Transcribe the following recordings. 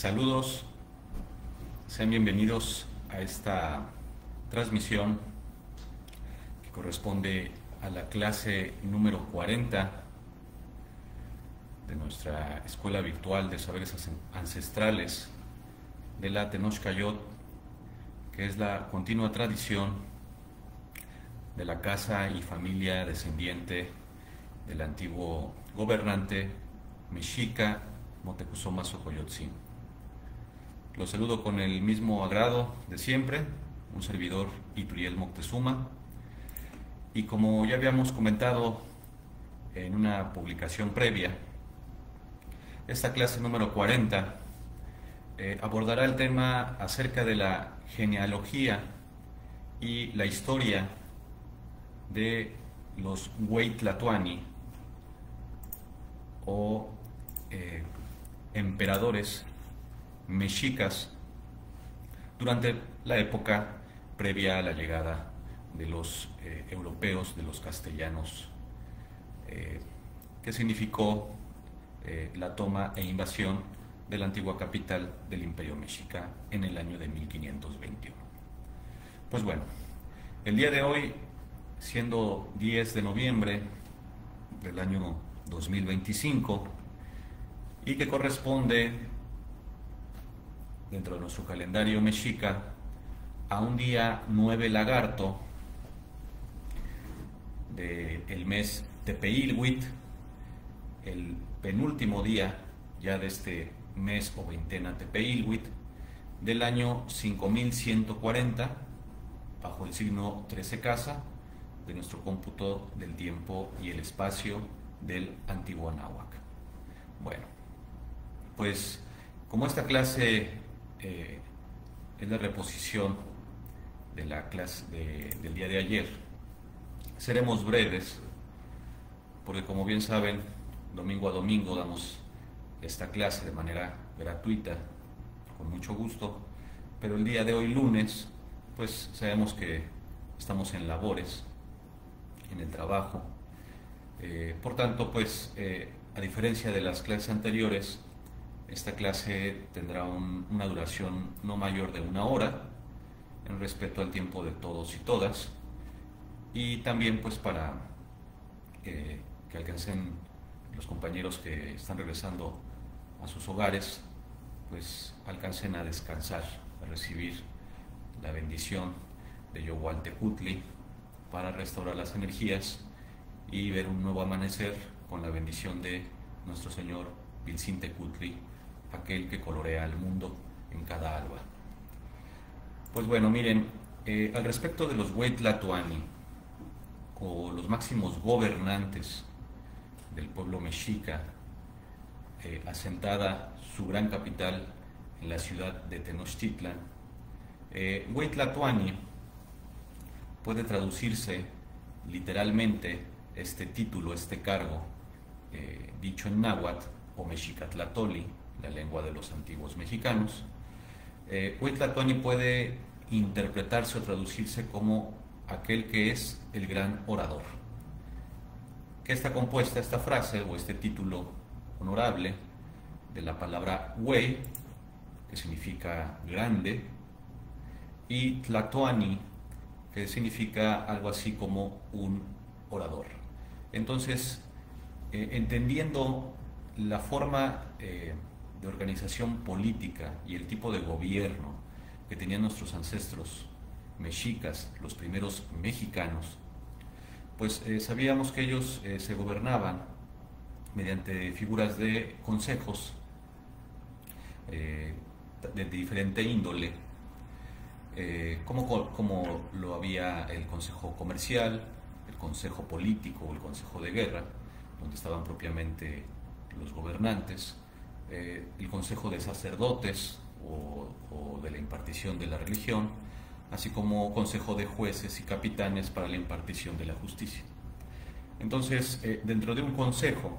Saludos, sean bienvenidos a esta transmisión que corresponde a la clase número 40 de nuestra Escuela Virtual de Saberes Ancestrales de la Tenochcayot, que es la continua tradición de la casa y familia descendiente del antiguo gobernante mexica Moctezuma Xocoyotzin. Los saludo con el mismo agrado de siempre, un servidor Ituriel Moctezuma, y como ya habíamos comentado en una publicación previa, esta clase número 40 abordará el tema acerca de la genealogía y la historia de los Huey-Tlatoani o emperadores mexicas durante la época previa a la llegada de los europeos, de los castellanos, que significó la toma e invasión de la antigua capital del Imperio Mexica en el año de 1521. Pues bueno, el día de hoy, siendo 10 de noviembre del año 2025, y que corresponde dentro de nuestro calendario mexica a un día 9 lagarto del mes Tepeilhuitl, el penúltimo día ya de este mes o veintena Tepeilhuitl del año 5140 bajo el signo 13 casa de nuestro cómputo del tiempo y el espacio del antiguo Anáhuac. Bueno, pues como esta clase es la reposición de la clase del día de ayer, seremos breves, porque como bien saben, domingo a domingo damos esta clase de manera gratuita, con mucho gusto, pero el día de hoy, lunes, pues sabemos que estamos en labores, en el trabajo. Por tanto, pues a diferencia de las clases anteriores, esta clase tendrá una duración no mayor de 1 hora, en respeto al tiempo de todos y todas, y también pues para que alcancen los compañeros que están regresando a sus hogares, pues alcancen a descansar, a recibir la bendición de Yohualtecutli para restaurar las energías y ver un nuevo amanecer con la bendición de nuestro Señor Piltzintecutli, aquel que colorea al mundo en cada alba. Pues bueno, miren, al respecto de los Huey-Tlatoani, o los máximos gobernantes del pueblo mexica, asentada su gran capital en la ciudad de Tenochtitlan, Huey-Tlatoani puede traducirse literalmente este título, este cargo, dicho en náhuatl o mexicatlatoli, la lengua de los antiguos mexicanos. Huey-Tlatoani puede interpretarse o traducirse como aquel que es el gran orador. Que está compuesta esta frase o este título honorable de la palabra Huey, que significa grande, y Tlatoani, que significa algo así como un orador. Entonces, entendiendo la forma de organización política y el tipo de gobierno que tenían nuestros ancestros mexicas, los primeros mexicanos, pues sabíamos que ellos se gobernaban mediante figuras de consejos de diferente índole, como lo había el consejo comercial, el consejo político o el consejo de guerra, donde estaban propiamente los gobernantes, el consejo de sacerdotes o de la impartición de la religión, así como consejo de jueces y capitanes para la impartición de la justicia. Entonces, dentro de un consejo,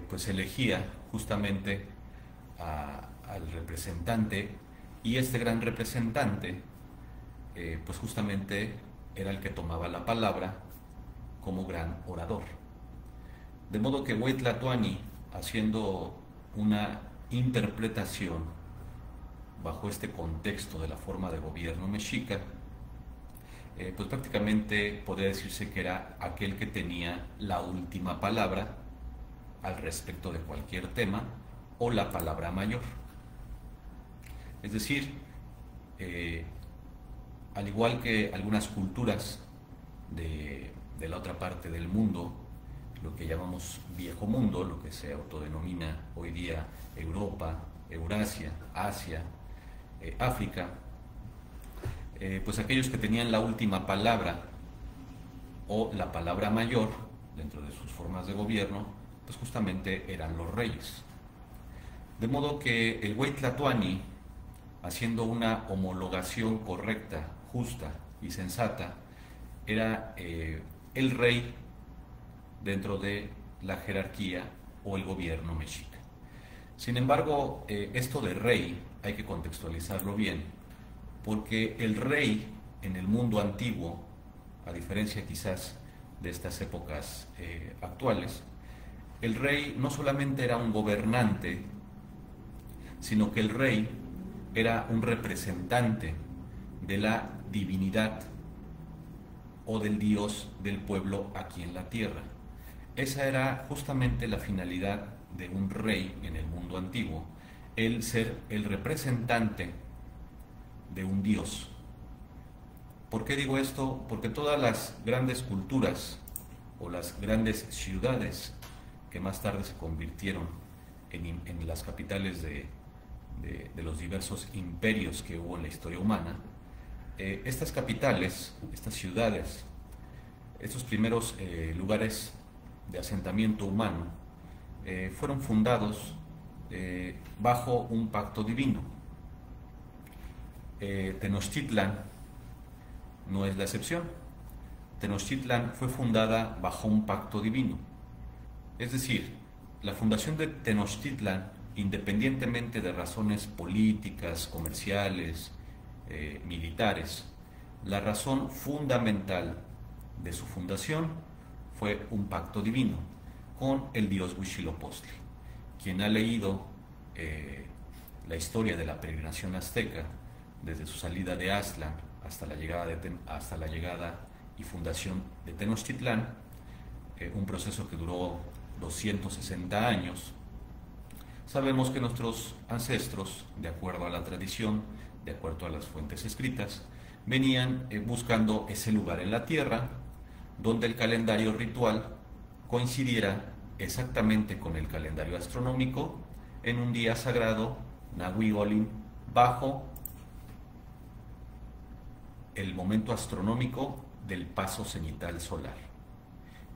pues se elegía justamente al representante, y este gran representante, pues justamente era el que tomaba la palabra como gran orador. De modo que Huey-Tlatoani, haciendo una interpretación bajo este contexto de la forma de gobierno mexica, pues prácticamente podría decirse que era aquel que tenía la última palabra al respecto de cualquier tema o la palabra mayor. Es decir, al igual que algunas culturas de la otra parte del mundo, lo que llamamos viejo mundo, lo que se autodenomina hoy día Europa, Eurasia, Asia, África, pues aquellos que tenían la última palabra o la palabra mayor dentro de sus formas de gobierno, pues justamente eran los reyes. De modo que el Huaytlatoani, haciendo una homologación correcta, justa y sensata, era el rey dentro de la jerarquía o el gobierno mexica. Sin embargo, esto de rey hay que contextualizarlo bien, porque el rey en el mundo antiguo, a diferencia quizás de estas épocas actuales, el rey no solamente era un gobernante, sino que el rey era un representante de la divinidad o del Dios del pueblo aquí en la tierra. Esa era justamente la finalidad de un rey en el mundo antiguo, el ser el representante de un Dios. ¿Por qué digo esto? Porque todas las grandes culturas o las grandes ciudades que más tarde se convirtieron en las capitales de los diversos imperios que hubo en la historia humana, estas capitales, estas ciudades, estos primeros lugares de asentamiento humano, fueron fundados bajo un pacto divino. Tenochtitlan no es la excepción. Tenochtitlan fue fundada bajo un pacto divino. Es decir, la fundación de Tenochtitlan, independientemente de razones políticas, comerciales, militares, la razón fundamental de su fundación fue un pacto divino con el dios Huitzilopochtli. Quien ha leído la historia de la peregrinación azteca, desde su salida de Aztlán hasta la llegada y fundación de Tenochtitlán, un proceso que duró 260 años, sabemos que nuestros ancestros, de acuerdo a la tradición, de acuerdo a las fuentes escritas, venían buscando ese lugar en la tierra donde el calendario ritual coincidiera exactamente con el calendario astronómico en un día sagrado, Nahui Olin, bajo el momento astronómico del paso cenital solar.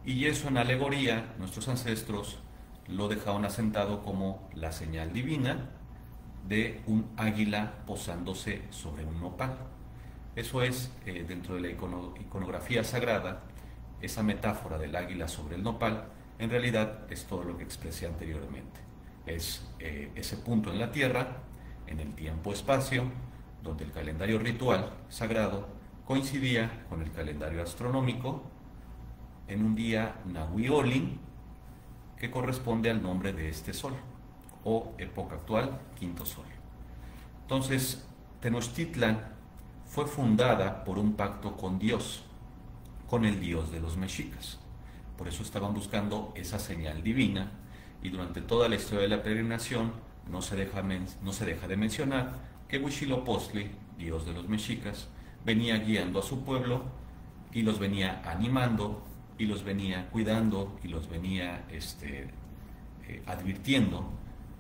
Y eso, en alegoría, nuestros ancestros lo dejaron asentado como la señal divina de un águila posándose sobre un nopal. Eso es, dentro de la iconografía sagrada, esa metáfora del águila sobre el nopal, en realidad es todo lo que expresé anteriormente. Es ese punto en la Tierra, en el tiempo-espacio, donde el calendario ritual sagrado coincidía con el calendario astronómico en un día Nahui Olin, que corresponde al nombre de este sol, o época actual, quinto sol. Entonces, Tenochtitlan fue fundada por un pacto con Dios, con el Dios de los mexicas. Por eso estaban buscando esa señal divina, y durante toda la historia de la peregrinación no se deja de mencionar que Huitzilopochtli, Dios de los mexicas, venía guiando a su pueblo y los venía animando y los venía cuidando y los venía advirtiendo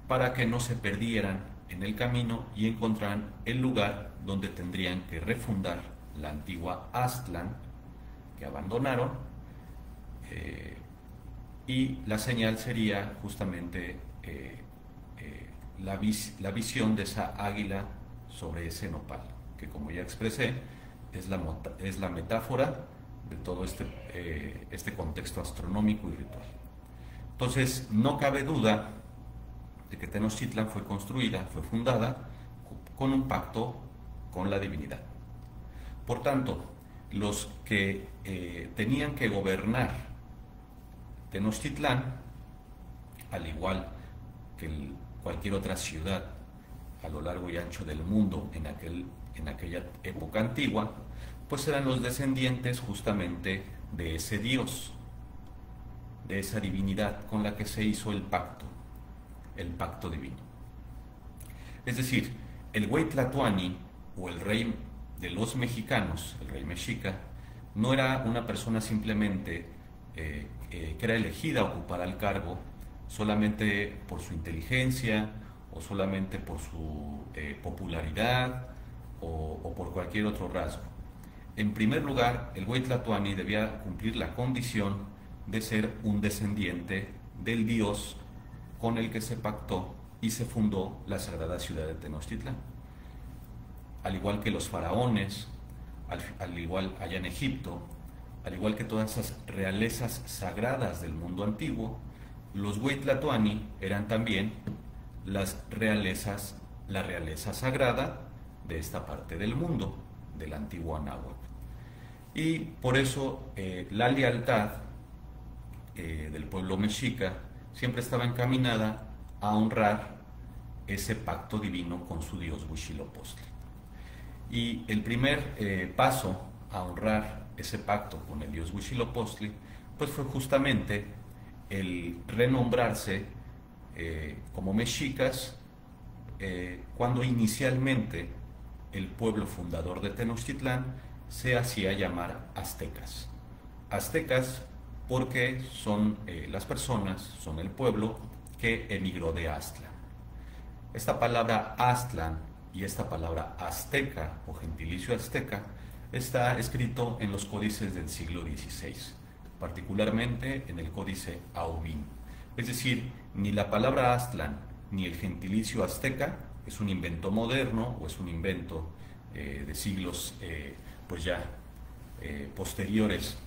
para que no se perdieran en el camino y encontraran el lugar donde tendrían que refundar la antigua Aztlán que abandonaron, y la señal sería justamente la visión de esa águila sobre ese nopal, que, como ya expresé, es la metáfora de todo este contexto astronómico y ritual. Entonces, no cabe duda de que Tenochtitlan fue fundada con un pacto con la divinidad. Por tanto, los que tenían que gobernar Tenochtitlan, al igual que el cualquier otra ciudad a lo largo y ancho del mundo en aquella época antigua, pues eran los descendientes justamente de ese Dios, de esa divinidad con la que se hizo el pacto divino. Es decir, el Güey Tlatoani, o el rey de los mexicanos, el rey mexica, no era una persona simplemente que era elegida a ocupar el cargo solamente por su inteligencia o solamente por su popularidad o por cualquier otro rasgo. En primer lugar, el Güey Tlatoani debía cumplir la condición de ser un descendiente del Dios con el que se pactó y se fundó la sagrada ciudad de Tenochtitlán. Al igual que los faraones, al igual allá en Egipto, al igual que todas esas realezas sagradas del mundo antiguo, los Güey Tlatoani eran también la realeza sagrada de esta parte del mundo, del antiguo Anáhuac. Y por eso la lealtad del pueblo mexica siempre estaba encaminada a honrar ese pacto divino con su dios Huitzilopochtli. Y el primer paso a honrar ese pacto con el dios Huitzilopochtli, pues fue justamente el renombrarse como mexicas cuando inicialmente el pueblo fundador de Tenochtitlán se hacía llamar aztecas. Aztecas porque son las personas, son el pueblo que emigró de Aztlán. Esta palabra Aztlán y esta palabra azteca o gentilicio azteca está escrito en los códices del siglo XVI, particularmente en el códice Aubin. Es decir, ni la palabra Aztlán ni el gentilicio azteca es un invento moderno o es un invento de siglos pues ya posteriores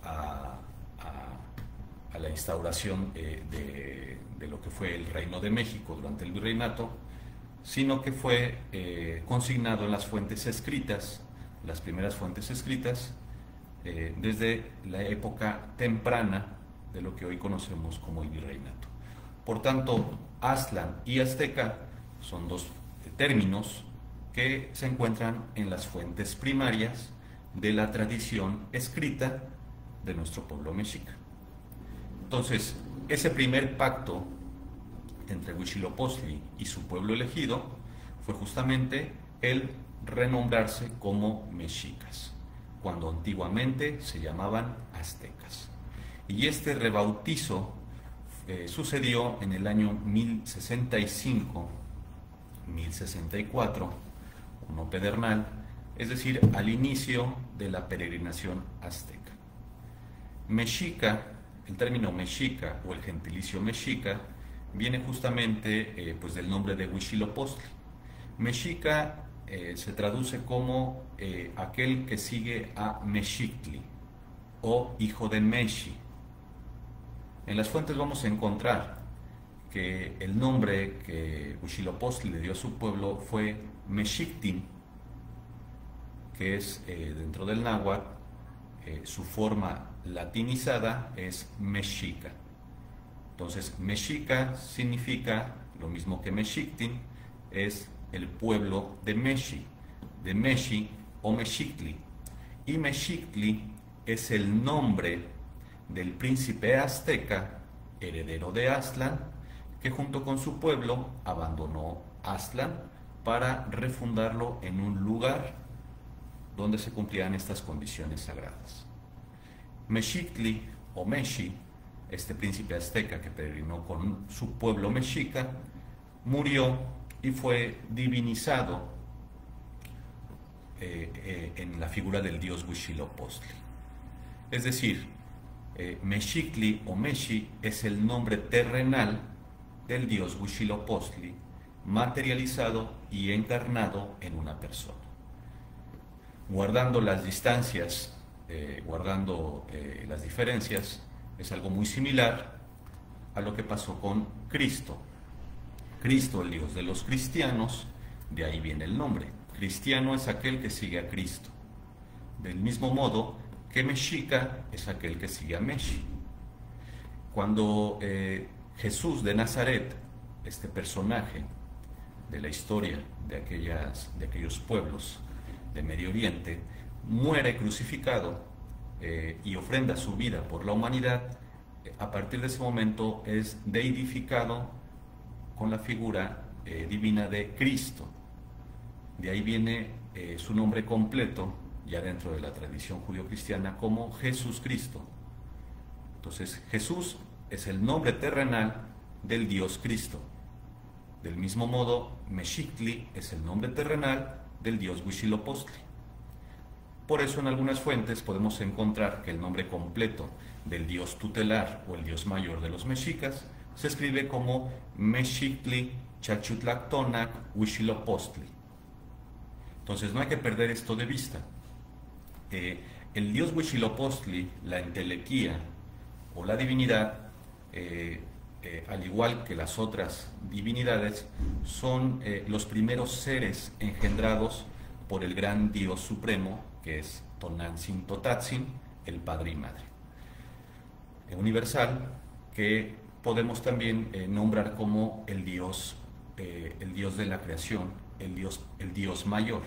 a la instauración de lo que fue el Reino de México durante el Virreinato, sino que fue consignado en las fuentes escritas, las primeras fuentes escritas, desde la época temprana de lo que hoy conocemos como el Virreinato. Por tanto, Aztlán y azteca son dos términos que se encuentran en las fuentes primarias de la tradición escrita de nuestro pueblo mexica. Entonces, ese primer pacto entre Huitzilopochtli y su pueblo elegido fue justamente el renombrarse como mexicas, cuando antiguamente se llamaban aztecas. Y este rebautizo sucedió en el año 1065-1064, uno pedernal, es decir, al inicio de la peregrinación azteca. Mexica, el término mexica o el gentilicio mexica viene justamente pues del nombre de Huitzilopochtli. Mexica se traduce como aquel que sigue a Mexictli o hijo de Meshi. En las fuentes vamos a encontrar que el nombre que Huitzilopochtli le dio a su pueblo fue Mexictin, que es dentro del náhuatl, su forma latinizada es mexica. Entonces, mexica significa lo mismo que Mexictin, es el pueblo de Meshi o Mexictli. Y Mexictli es el nombre del príncipe azteca, heredero de Aztlán, que junto con su pueblo abandonó Aztlán para refundarlo en un lugar donde se cumplían estas condiciones sagradas. Mexictli o Meshi, este príncipe azteca que peregrinó con su pueblo mexica, murió y fue divinizado en la figura del dios Huitzilopochtli. Es decir, Mexictli o Meshi es el nombre terrenal del dios Huitzilopochtli, materializado y encarnado en una persona. Guardando las distancias, guardando las diferencias, es algo muy similar a lo que pasó con Cristo. Cristo, el Dios de los cristianos, de ahí viene el nombre. Cristiano es aquel que sigue a Cristo. Del mismo modo que mexica es aquel que sigue a Meshi. Cuando Jesús de Nazaret este personaje de la historia de aquellos pueblos de Medio Oriente muere crucificado y ofrenda su vida por la humanidad, a partir de ese momento es deidificado con la figura divina de Cristo. De ahí viene su nombre completo, ya dentro de la tradición judío-cristiana, como Jesús Cristo. Entonces, Jesús es el nombre terrenal del Dios Cristo. Del mismo modo, Mexictli es el nombre terrenal del Dios Huitzilopochtli. Por eso en algunas fuentes podemos encontrar que el nombre completo del Dios tutelar o el Dios mayor de los mexicas se escribe como Mexictli Chalchutlactonac Huitzilopochtli. Entonces no hay que perder esto de vista. El Dios Huitzilopochtli, la entelequía o la divinidad, al igual que las otras divinidades, son los primeros seres engendrados por el gran Dios supremo, que es Tonantzin Totatzin, el Padre y Madre. Universal, que podemos también nombrar como el Dios de la creación, el Dios mayor.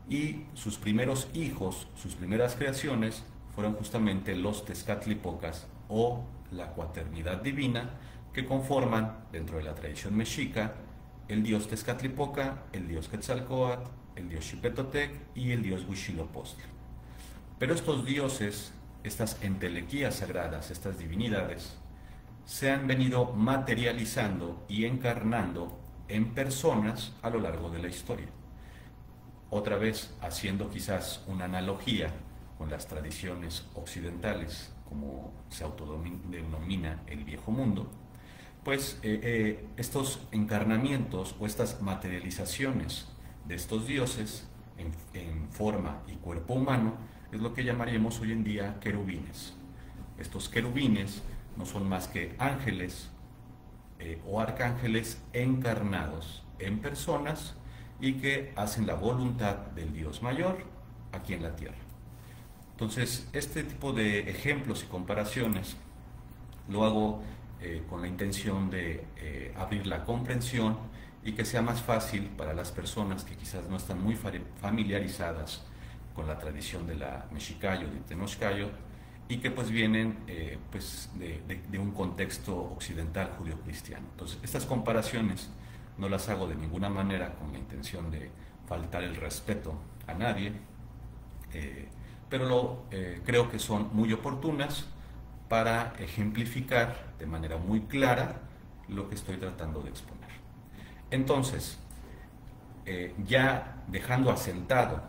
Y sus primeros hijos, sus primeras creaciones, fueron justamente los Tezcatlipocas o la cuaternidad divina, que conforman, dentro de la tradición mexica, el dios Tezcatlipoca, el dios Quetzalcóatl, el dios Xipetotec y el dios Huitzilopochtli. Pero estos dioses, estas entelequías sagradas, estas divinidades, se han venido materializando y encarnando en personas a lo largo de la historia. Otra vez, haciendo quizás una analogía con las tradiciones occidentales, como se autodenomina el viejo mundo, pues estos encarnamientos o estas materializaciones de estos dioses en forma y cuerpo humano es lo que llamaríamos hoy en día querubines. Estos querubines no son más que ángeles o arcángeles encarnados en personas y que hacen la voluntad del Dios mayor aquí en la tierra. Entonces, este tipo de ejemplos y comparaciones lo hago con la intención de abrir la comprensión y que sea más fácil para las personas que quizás no están muy familiarizadas con la tradición de la Mexicayo, de Tenochcayo, y que pues vienen de un contexto occidental judío-cristiano. Entonces, estas comparaciones no las hago de ninguna manera con la intención de faltar el respeto a nadie, pero creo que son muy oportunas para ejemplificar de manera muy clara lo que estoy tratando de exponer. Entonces, ya dejando asentado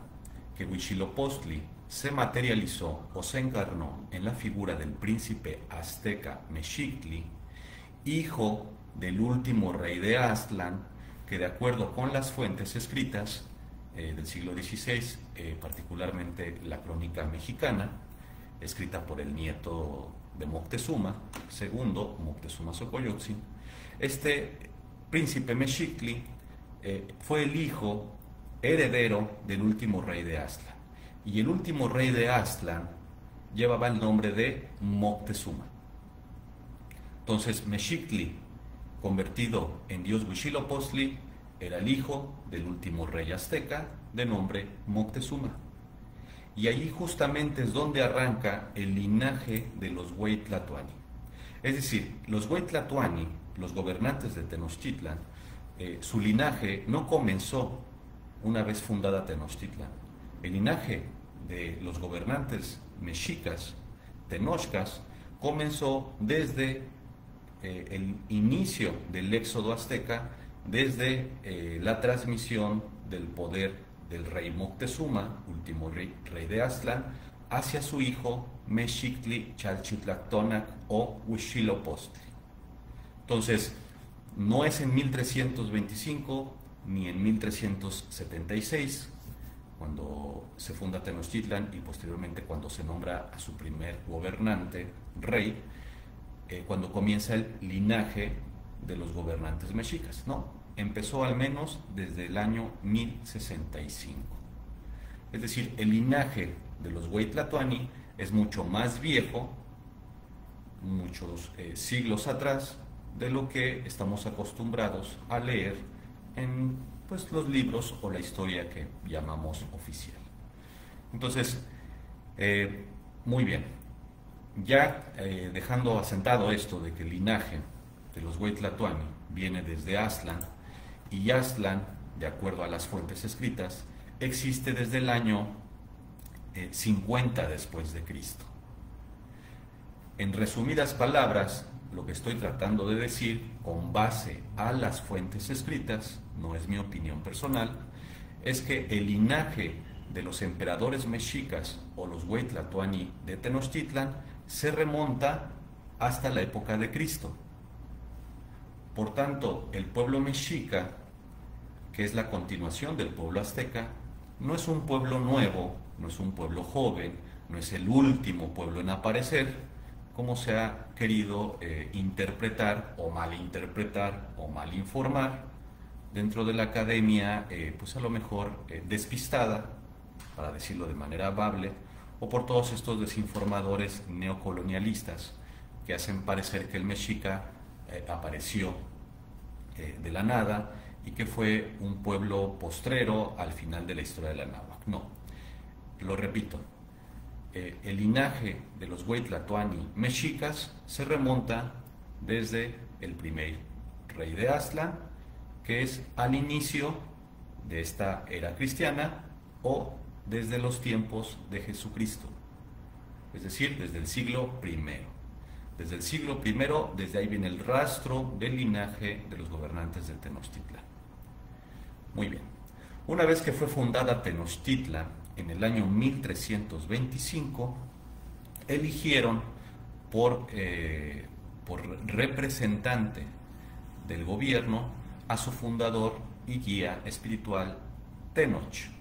que Huitzilopochtli se materializó o se encarnó en la figura del príncipe azteca Mexictli, hijo del último rey de Aztlán, que de acuerdo con las fuentes escritas del siglo XVI, particularmente la crónica mexicana, escrita por el nieto de Moctezuma, segundo Moctezuma Xocoyotzin, este príncipe Mexictli fue el hijo heredero del último rey de Aztlán. Y el último rey de Aztlán llevaba el nombre de Moctezuma. Entonces, Mexictli, convertido en dios Huitzilopochtli, era el hijo del último rey azteca de nombre Moctezuma. Y allí justamente es donde arranca el linaje de los Hueytlatoani. Es decir, los Hueytlatoani, los gobernantes de Tenochtitlan, su linaje no comenzó una vez fundada Tenochtitlan. El linaje de los gobernantes mexicas, tenochcas, comenzó desde el inicio del éxodo azteca, desde la transmisión del poder del rey Moctezuma, último rey de Aztlán, hacia su hijo Mexictli Chalchutlactonac o Huitzilopochtli. Entonces, no es en 1325 ni en 1376, cuando se funda Tenochtitlan y posteriormente cuando se nombra a su primer gobernante, rey, cuando comienza el linaje de los gobernantes mexicas. No, empezó al menos desde el año 1065. Es decir, el linaje de los Hueytlatoani es mucho más viejo, muchos siglos atrás, de lo que estamos acostumbrados a leer en pues, los libros o la historia que llamamos oficial. Entonces, muy bien, ya dejando asentado esto de que el linaje de los Hueytlatoani viene desde Aztlán, y Aztlán, de acuerdo a las fuentes escritas, existe desde el año 50 después de Cristo. En resumidas palabras, lo que estoy tratando de decir, con base a las fuentes escritas, no es mi opinión personal, es que el linaje de los emperadores mexicas o los Hueytlatoani de Tenochtitlan se remonta hasta la época de Cristo. Por tanto, el pueblo mexica, que es la continuación del pueblo azteca, no es un pueblo nuevo, no es un pueblo joven, no es el último pueblo en aparecer, como se ha querido interpretar o malinterpretar o malinformar dentro de la academia, pues a lo mejor despistada, para decirlo de manera amable, o por todos estos desinformadores neocolonialistas que hacen parecer que el mexica apareció de la nada y que fue un pueblo postrero al final de la historia de la náhuatl. No, lo repito, el linaje de los Hueytlatoani mexicas se remonta desde el primer rey de Aztlán, que es al inicio de esta era cristiana, o desde los tiempos de Jesucristo, es decir, desde el siglo I. Desde el siglo I, desde ahí viene el rastro del linaje de los gobernantes de Tenochtitlan. Muy bien. Una vez que fue fundada Tenochtitlan en el año 1325, eligieron por representante del gobierno a su fundador y guía espiritual, Tenoch.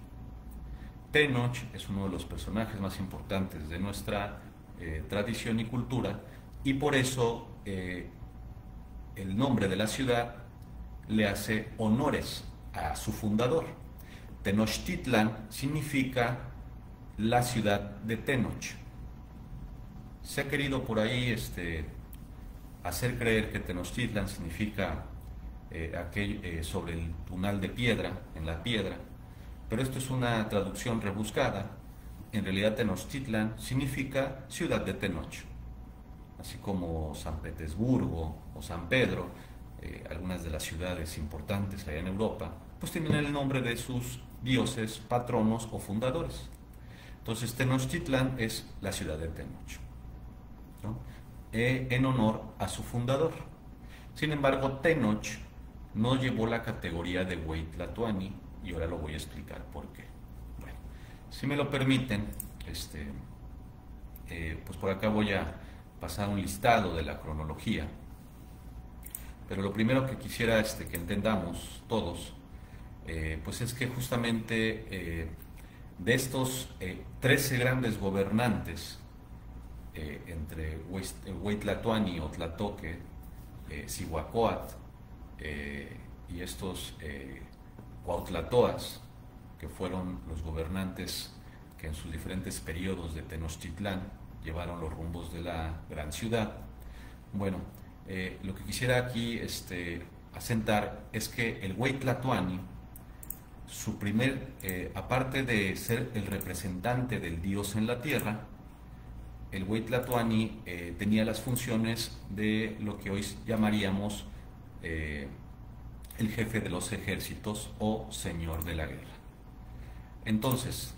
Tenoch es uno de los personajes más importantes de nuestra tradición y cultura, y por eso el nombre de la ciudad le hace honores a su fundador. Tenochtitlan significa la ciudad de Tenoch. Se ha querido por ahí hacer creer que Tenochtitlan significa sobre el tunal de piedra, en la piedra, pero esto es una traducción rebuscada. En realidad Tenochtitlan significa ciudad de Tenoch, así como San Petersburgo o San Pedro, algunas de las ciudades importantes allá en Europa, pues tienen el nombre de sus dioses, patronos o fundadores. Entonces Tenochtitlan es la ciudad de Tenoch, ¿no? En honor a su fundador. Sin embargo, Tenoch no llevó la categoría de Hueytlatoani, y ahora lo voy a explicar por qué. Bueno, si me lo permiten, pues por acá voy a pasar un listado de la cronología, pero lo primero que quisiera que entendamos todos, pues es que justamente de estos 13 grandes gobernantes, entre Hueytlatoani o Tlatoque, Cihuacóatl y estos Cuauhtlatoas, que fueron los gobernantes que en sus diferentes periodos de Tenochtitlán llevaron los rumbos de la gran ciudad. Bueno, lo que quisiera aquí asentar es que el Hueytlatoani, su primer, aparte de ser el representante del dios en la tierra, el Hueytlatoani tenía las funciones de lo que hoy llamaríamos el jefe de los ejércitos o señor de la guerra. Entonces,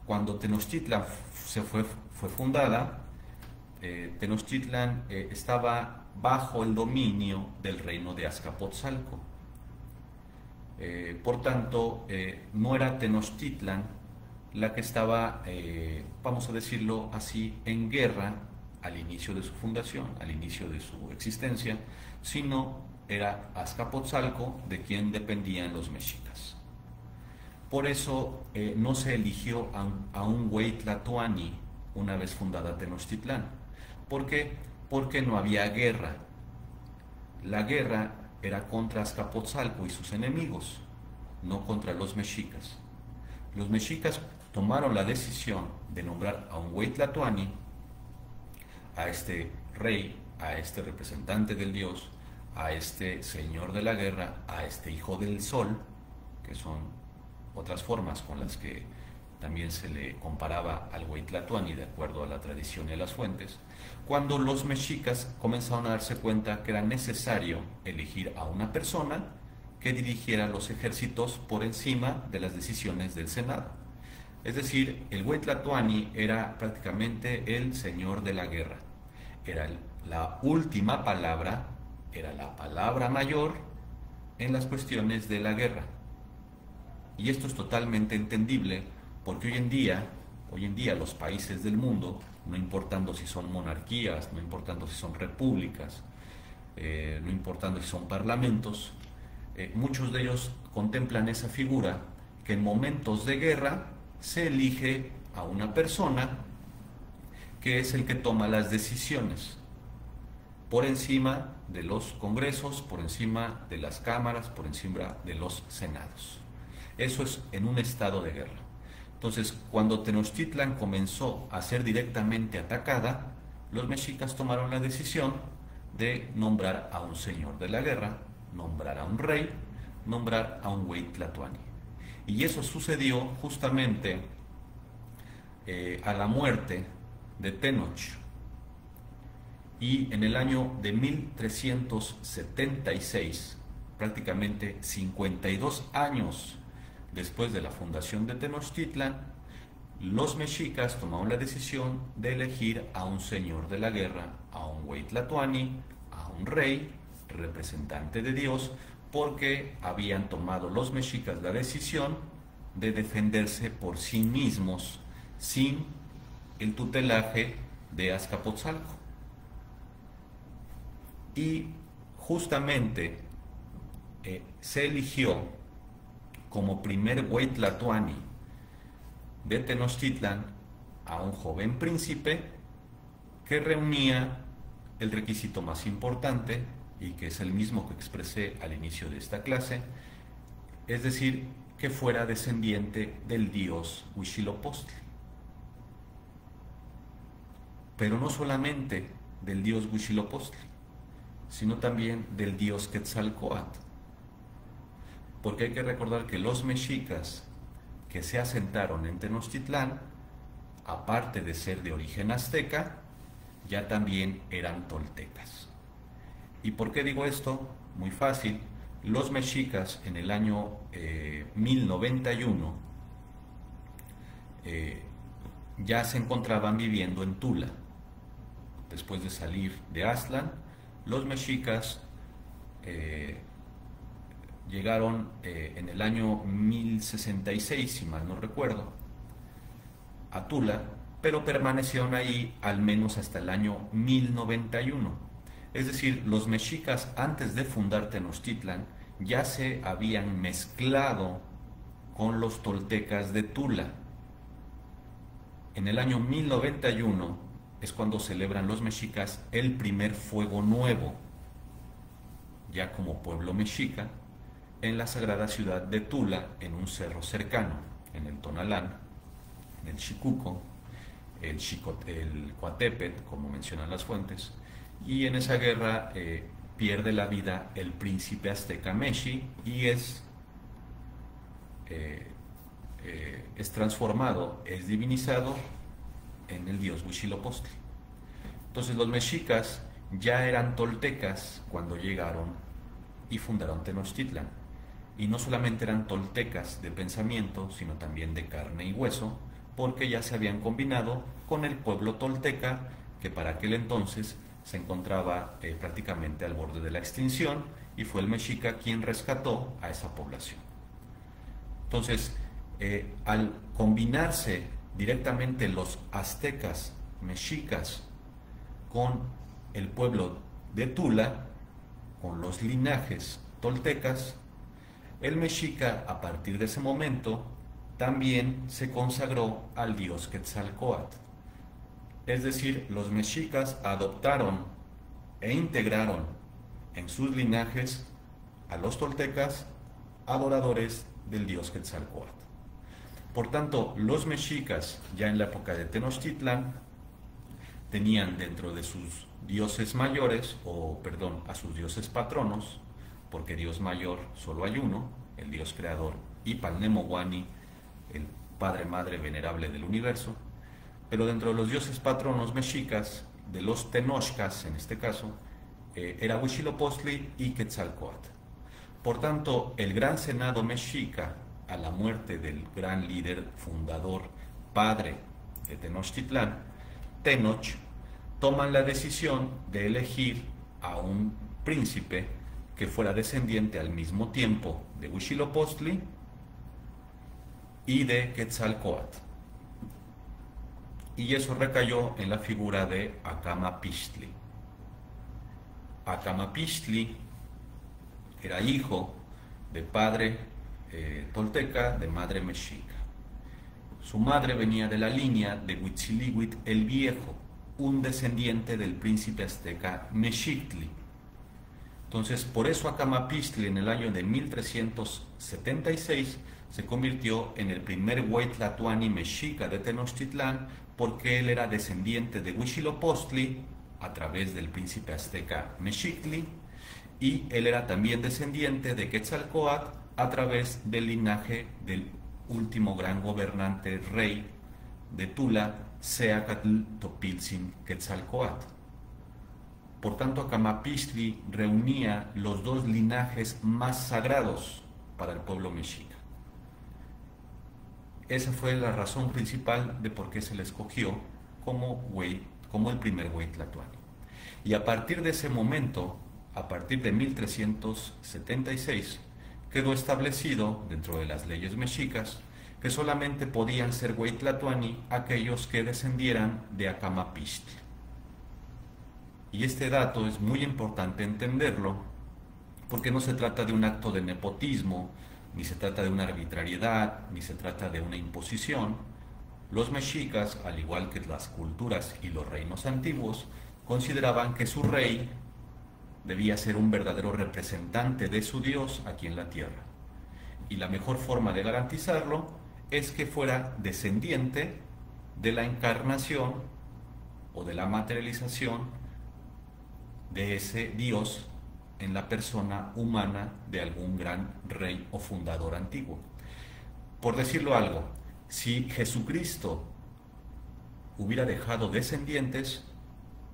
cuando Tenochtitlan fue fundada, Tenochtitlan estaba bajo el dominio del reino de Azcapotzalco. Por tanto, no era Tenochtitlan la que estaba, vamos a decirlo así, en guerra al inicio de su fundación, al inicio de su existencia, sino era Azcapotzalco, de quien dependían los mexicas. Por eso no se eligió a un Hueytlatoani una vez fundada Tenochtitlán. ¿Por qué? Porque no había guerra. La guerra era contra Azcapotzalco y sus enemigos, no contra los mexicas. Los mexicas tomaron la decisión de nombrar a un Hueytlatoani, a este rey, a este representante del dios, a este señor de la guerra, a este hijo del sol, que son otras formas con las que también se le comparaba al Huaytlatoani de acuerdo a la tradición y a las fuentes, cuando los mexicas comenzaron a darse cuenta que era necesario elegir a una persona que dirigiera los ejércitos por encima de las decisiones del Senado. Es decir, el Huaytlatoani era prácticamente el señor de la guerra, era la última palabra, era la palabra mayor en las cuestiones de la guerra. Y esto es totalmente entendible porque hoy en día los países del mundo, no importando si son monarquías, no importando si son repúblicas, no importando si son parlamentos, muchos de ellos contemplan esa figura que en momentos de guerra se elige a una persona que es el que toma las decisiones por encima de los congresos, por encima de las cámaras, por encima de los senados. Eso es en un estado de guerra. Entonces, cuando Tenochtitlan comenzó a ser directamente atacada, los mexicas tomaron la decisión de nombrar a un señor de la guerra, nombrar a un rey, nombrar a un Huaytlatoani. Y eso sucedió justamente a la muerte de Tenoch. Y en el año de 1376, prácticamente 52 años después de la fundación de Tenochtitlan, los mexicas tomaron la decisión de elegir a un señor de la guerra, a un Huaytlatoani, a un rey, representante de Dios, porque habían tomado los mexicas la decisión de defenderse por sí mismos sin el tutelaje de Azcapotzalco. Y justamente se eligió como primer Huaytlatoani de Tenochtitlan a un joven príncipe que reunía el requisito más importante y que es el mismo que expresé al inicio de esta clase, es decir, que fuera descendiente del dios Huitzilopochtli. Pero no solamente del dios Huitzilopochtli, sino también del dios Quetzalcóatl. Porque hay que recordar que los mexicas que se asentaron en Tenochtitlán, aparte de ser de origen azteca, ya también eran toltecas. ¿Y por qué digo esto? Muy fácil. Los mexicas en el año 1091 ya se encontraban viviendo en Tula. Después de salir de Aztlán, los mexicas llegaron en el año 1066, si mal no recuerdo, a Tula, pero permanecieron ahí al menos hasta el año 1091. Es decir, los mexicas antes de fundar Tenochtitlan ya se habían mezclado con los toltecas de Tula. En el año 1091 es cuando celebran los mexicas el primer fuego nuevo, ya como pueblo mexica, en la sagrada ciudad de Tula, en un cerro cercano, en el Tonalán, en el Xicuco, el Coatepet, como mencionan las fuentes, y en esa guerra pierde la vida el príncipe azteca Meshi y es transformado, es divinizado en el dios Huitzilopochtli. Entonces los mexicas ya eran toltecas cuando llegaron y fundaron Tenochtitlan. Y no solamente eran toltecas de pensamiento, sino también de carne y hueso, porque ya se habían combinado con el pueblo tolteca, que para aquel entonces se encontraba prácticamente al borde de la extinción, y fue el mexica quien rescató a esa población. Entonces, al combinarse directamente los aztecas mexicas con el pueblo de Tula, con los linajes toltecas, el mexica a partir de ese momento también se consagró al dios Quetzalcóatl. Es decir, los mexicas adoptaron e integraron en sus linajes a los toltecas adoradores del dios Quetzalcóatl. Por tanto, los mexicas ya en la época de Tenochtitlan tenían dentro de sus dioses mayores, a sus dioses patronos, porque Dios mayor solo hay uno, el Dios creador, y Palnemoguani, el Padre Madre venerable del universo. Pero dentro de los dioses patronos mexicas, de los Tenochcas en este caso, era Huitzilopochtli y Quetzalcóatl. Por tanto, el gran senado mexica, a la muerte del gran líder fundador, padre de Tenochtitlán, Tenoch, toman la decisión de elegir a un príncipe que fuera descendiente al mismo tiempo de Huitzilopochtli y de Quetzalcóatl. Y eso recayó en la figura de Acamapixtli. Acamapixtli era hijo de padre tolteca, de madre mexica. Su madre venía de la línea de Huitzilihuitl el Viejo, un descendiente del príncipe azteca Mexictli. Entonces, por eso Acamapixtli en el año de 1376 se convirtió en el primer Huaytlatoani mexica de Tenochtitlán, porque él era descendiente de Huitzilopochtli a través del príncipe azteca Mexictli, y él era también descendiente de Quetzalcóatl a través del linaje del último gran gobernante rey de Tula, Seacatl Topiltzin Quetzalcóatl. Por tanto, Acamapixtli reunía los dos linajes más sagrados para el pueblo mexica. Esa fue la razón principal de por qué se le escogió como el primer Huaytlatoani. Y a partir de ese momento, a partir de 1376, quedó establecido dentro de las leyes mexicas que solamente podían ser Huaytlatoani aquellos que descendieran de Acamapixtli. Y este dato es muy importante entenderlo, porque no se trata de un acto de nepotismo, ni se trata de una arbitrariedad, ni se trata de una imposición. Los mexicas, al igual que las culturas y los reinos antiguos, consideraban que su rey debía ser un verdadero representante de su Dios aquí en la tierra. Y la mejor forma de garantizarlo es que fuera descendiente de la encarnación o de la materialización de ese Dios en la persona humana de algún gran rey o fundador antiguo. Por decirlo algo, si Jesucristo hubiera dejado descendientes,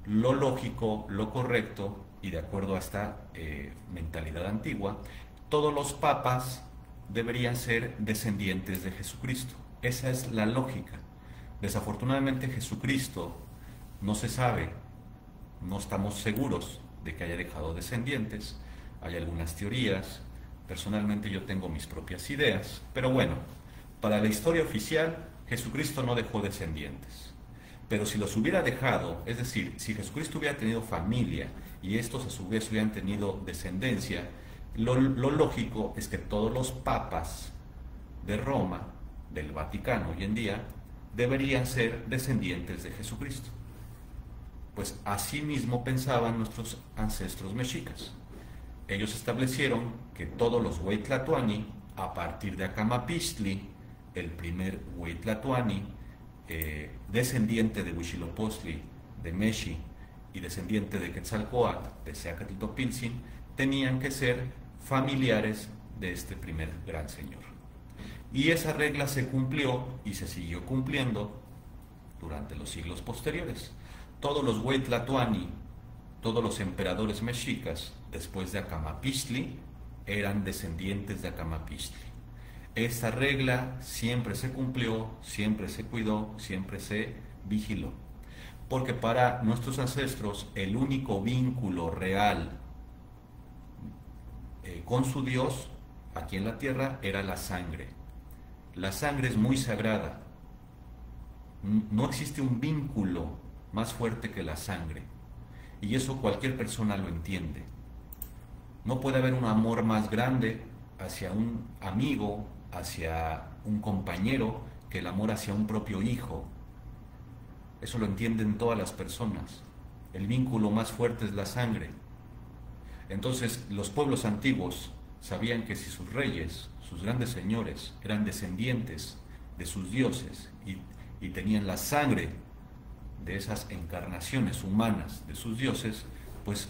lo lógico, lo correcto, y de acuerdo a esta mentalidad antigua, todos los papas deberían ser descendientes de Jesucristo. Esa es la lógica. Desafortunadamente Jesucristo no se sabe, no estamos seguros de que haya dejado descendientes. Hay algunas teorías, personalmente yo tengo mis propias ideas, pero bueno, para la historia oficial, Jesucristo no dejó descendientes. Pero si los hubiera dejado, es decir, si Jesucristo hubiera tenido familia y estos a su vez hubieran tenido descendencia, lo lógico es que todos los papas de Roma, del Vaticano hoy en día, deberían ser descendientes de Jesucristo. Pues así mismo pensaban nuestros ancestros mexicas. Ellos establecieron que todos los Huaytlatoani, a partir de Acamapixtli, el primer Huaytlatoani, descendiente de Huitzilopochtli, de Meshi, y descendiente de Quetzalcóatl, de Seacatl Topiltzin, tenían que ser familiares de este primer gran señor. Y esa regla se cumplió y se siguió cumpliendo durante los siglos posteriores. Todos los Huaytlatoani, todos los emperadores mexicas, después de Acamapixtli, eran descendientes de Acamapixtli. Esta regla siempre se cumplió, siempre se cuidó, siempre se vigiló. Porque para nuestros ancestros el único vínculo real con su Dios aquí en la tierra era la sangre. La sangre es muy sagrada. No existe un vínculo más fuerte que la sangre. Y eso cualquier persona lo entiende. No puede haber un amor más grande hacia un amigo, hacia un compañero, que el amor hacia un propio hijo. Eso lo entienden todas las personas. El vínculo más fuerte es la sangre. Entonces, los pueblos antiguos sabían que si sus reyes, sus grandes señores, eran descendientes de sus dioses y tenían la sangre de esas encarnaciones humanas de sus dioses, pues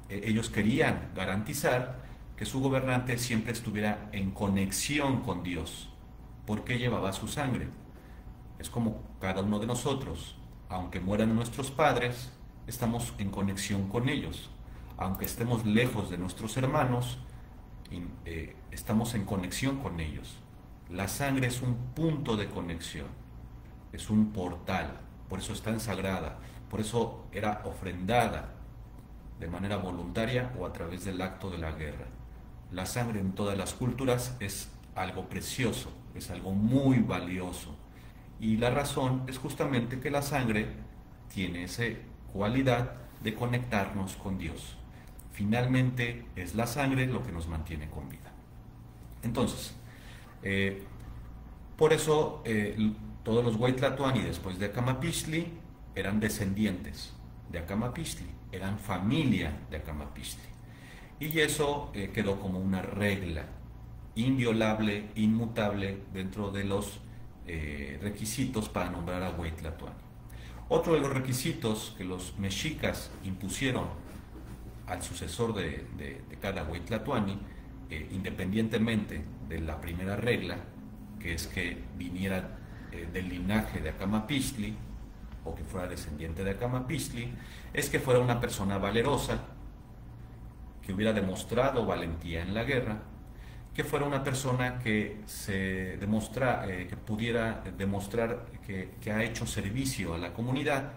ellos querían garantizar que su gobernante siempre estuviera en conexión con Dios, porque llevaba su sangre. Es como cada uno de nosotros, aunque mueran nuestros padres, estamos en conexión con ellos. Aunque estemos lejos de nuestros hermanos, estamos en conexión con ellos. La sangre es un punto de conexión, es un portal, por eso es tan sagrada, por eso era ofrendada de manera voluntaria o a través del acto de la guerra. La sangre en todas las culturas es algo precioso, es algo muy valioso. Y la razón es justamente que la sangre tiene esa cualidad de conectarnos con Dios. Finalmente es la sangre lo que nos mantiene con vida. Entonces, por eso todos los Huaytlatoani después de Acamapixtli eran descendientes de Acamapixtli, eran familia de Acamapixtli. Y eso quedó como una regla inviolable, inmutable dentro de los requisitos para nombrar a Huaytlatoani. Otro de los requisitos que los mexicas impusieron al sucesor de cada Huaytlatoani, independientemente de la primera regla, que es que viniera del linaje de Acamapixtli o que fuera descendiente de Acamapixtli, es que fuera una persona valerosa, que hubiera demostrado valentía en la guerra, que fuera una persona que que pudiera demostrar que ha hecho servicio a la comunidad,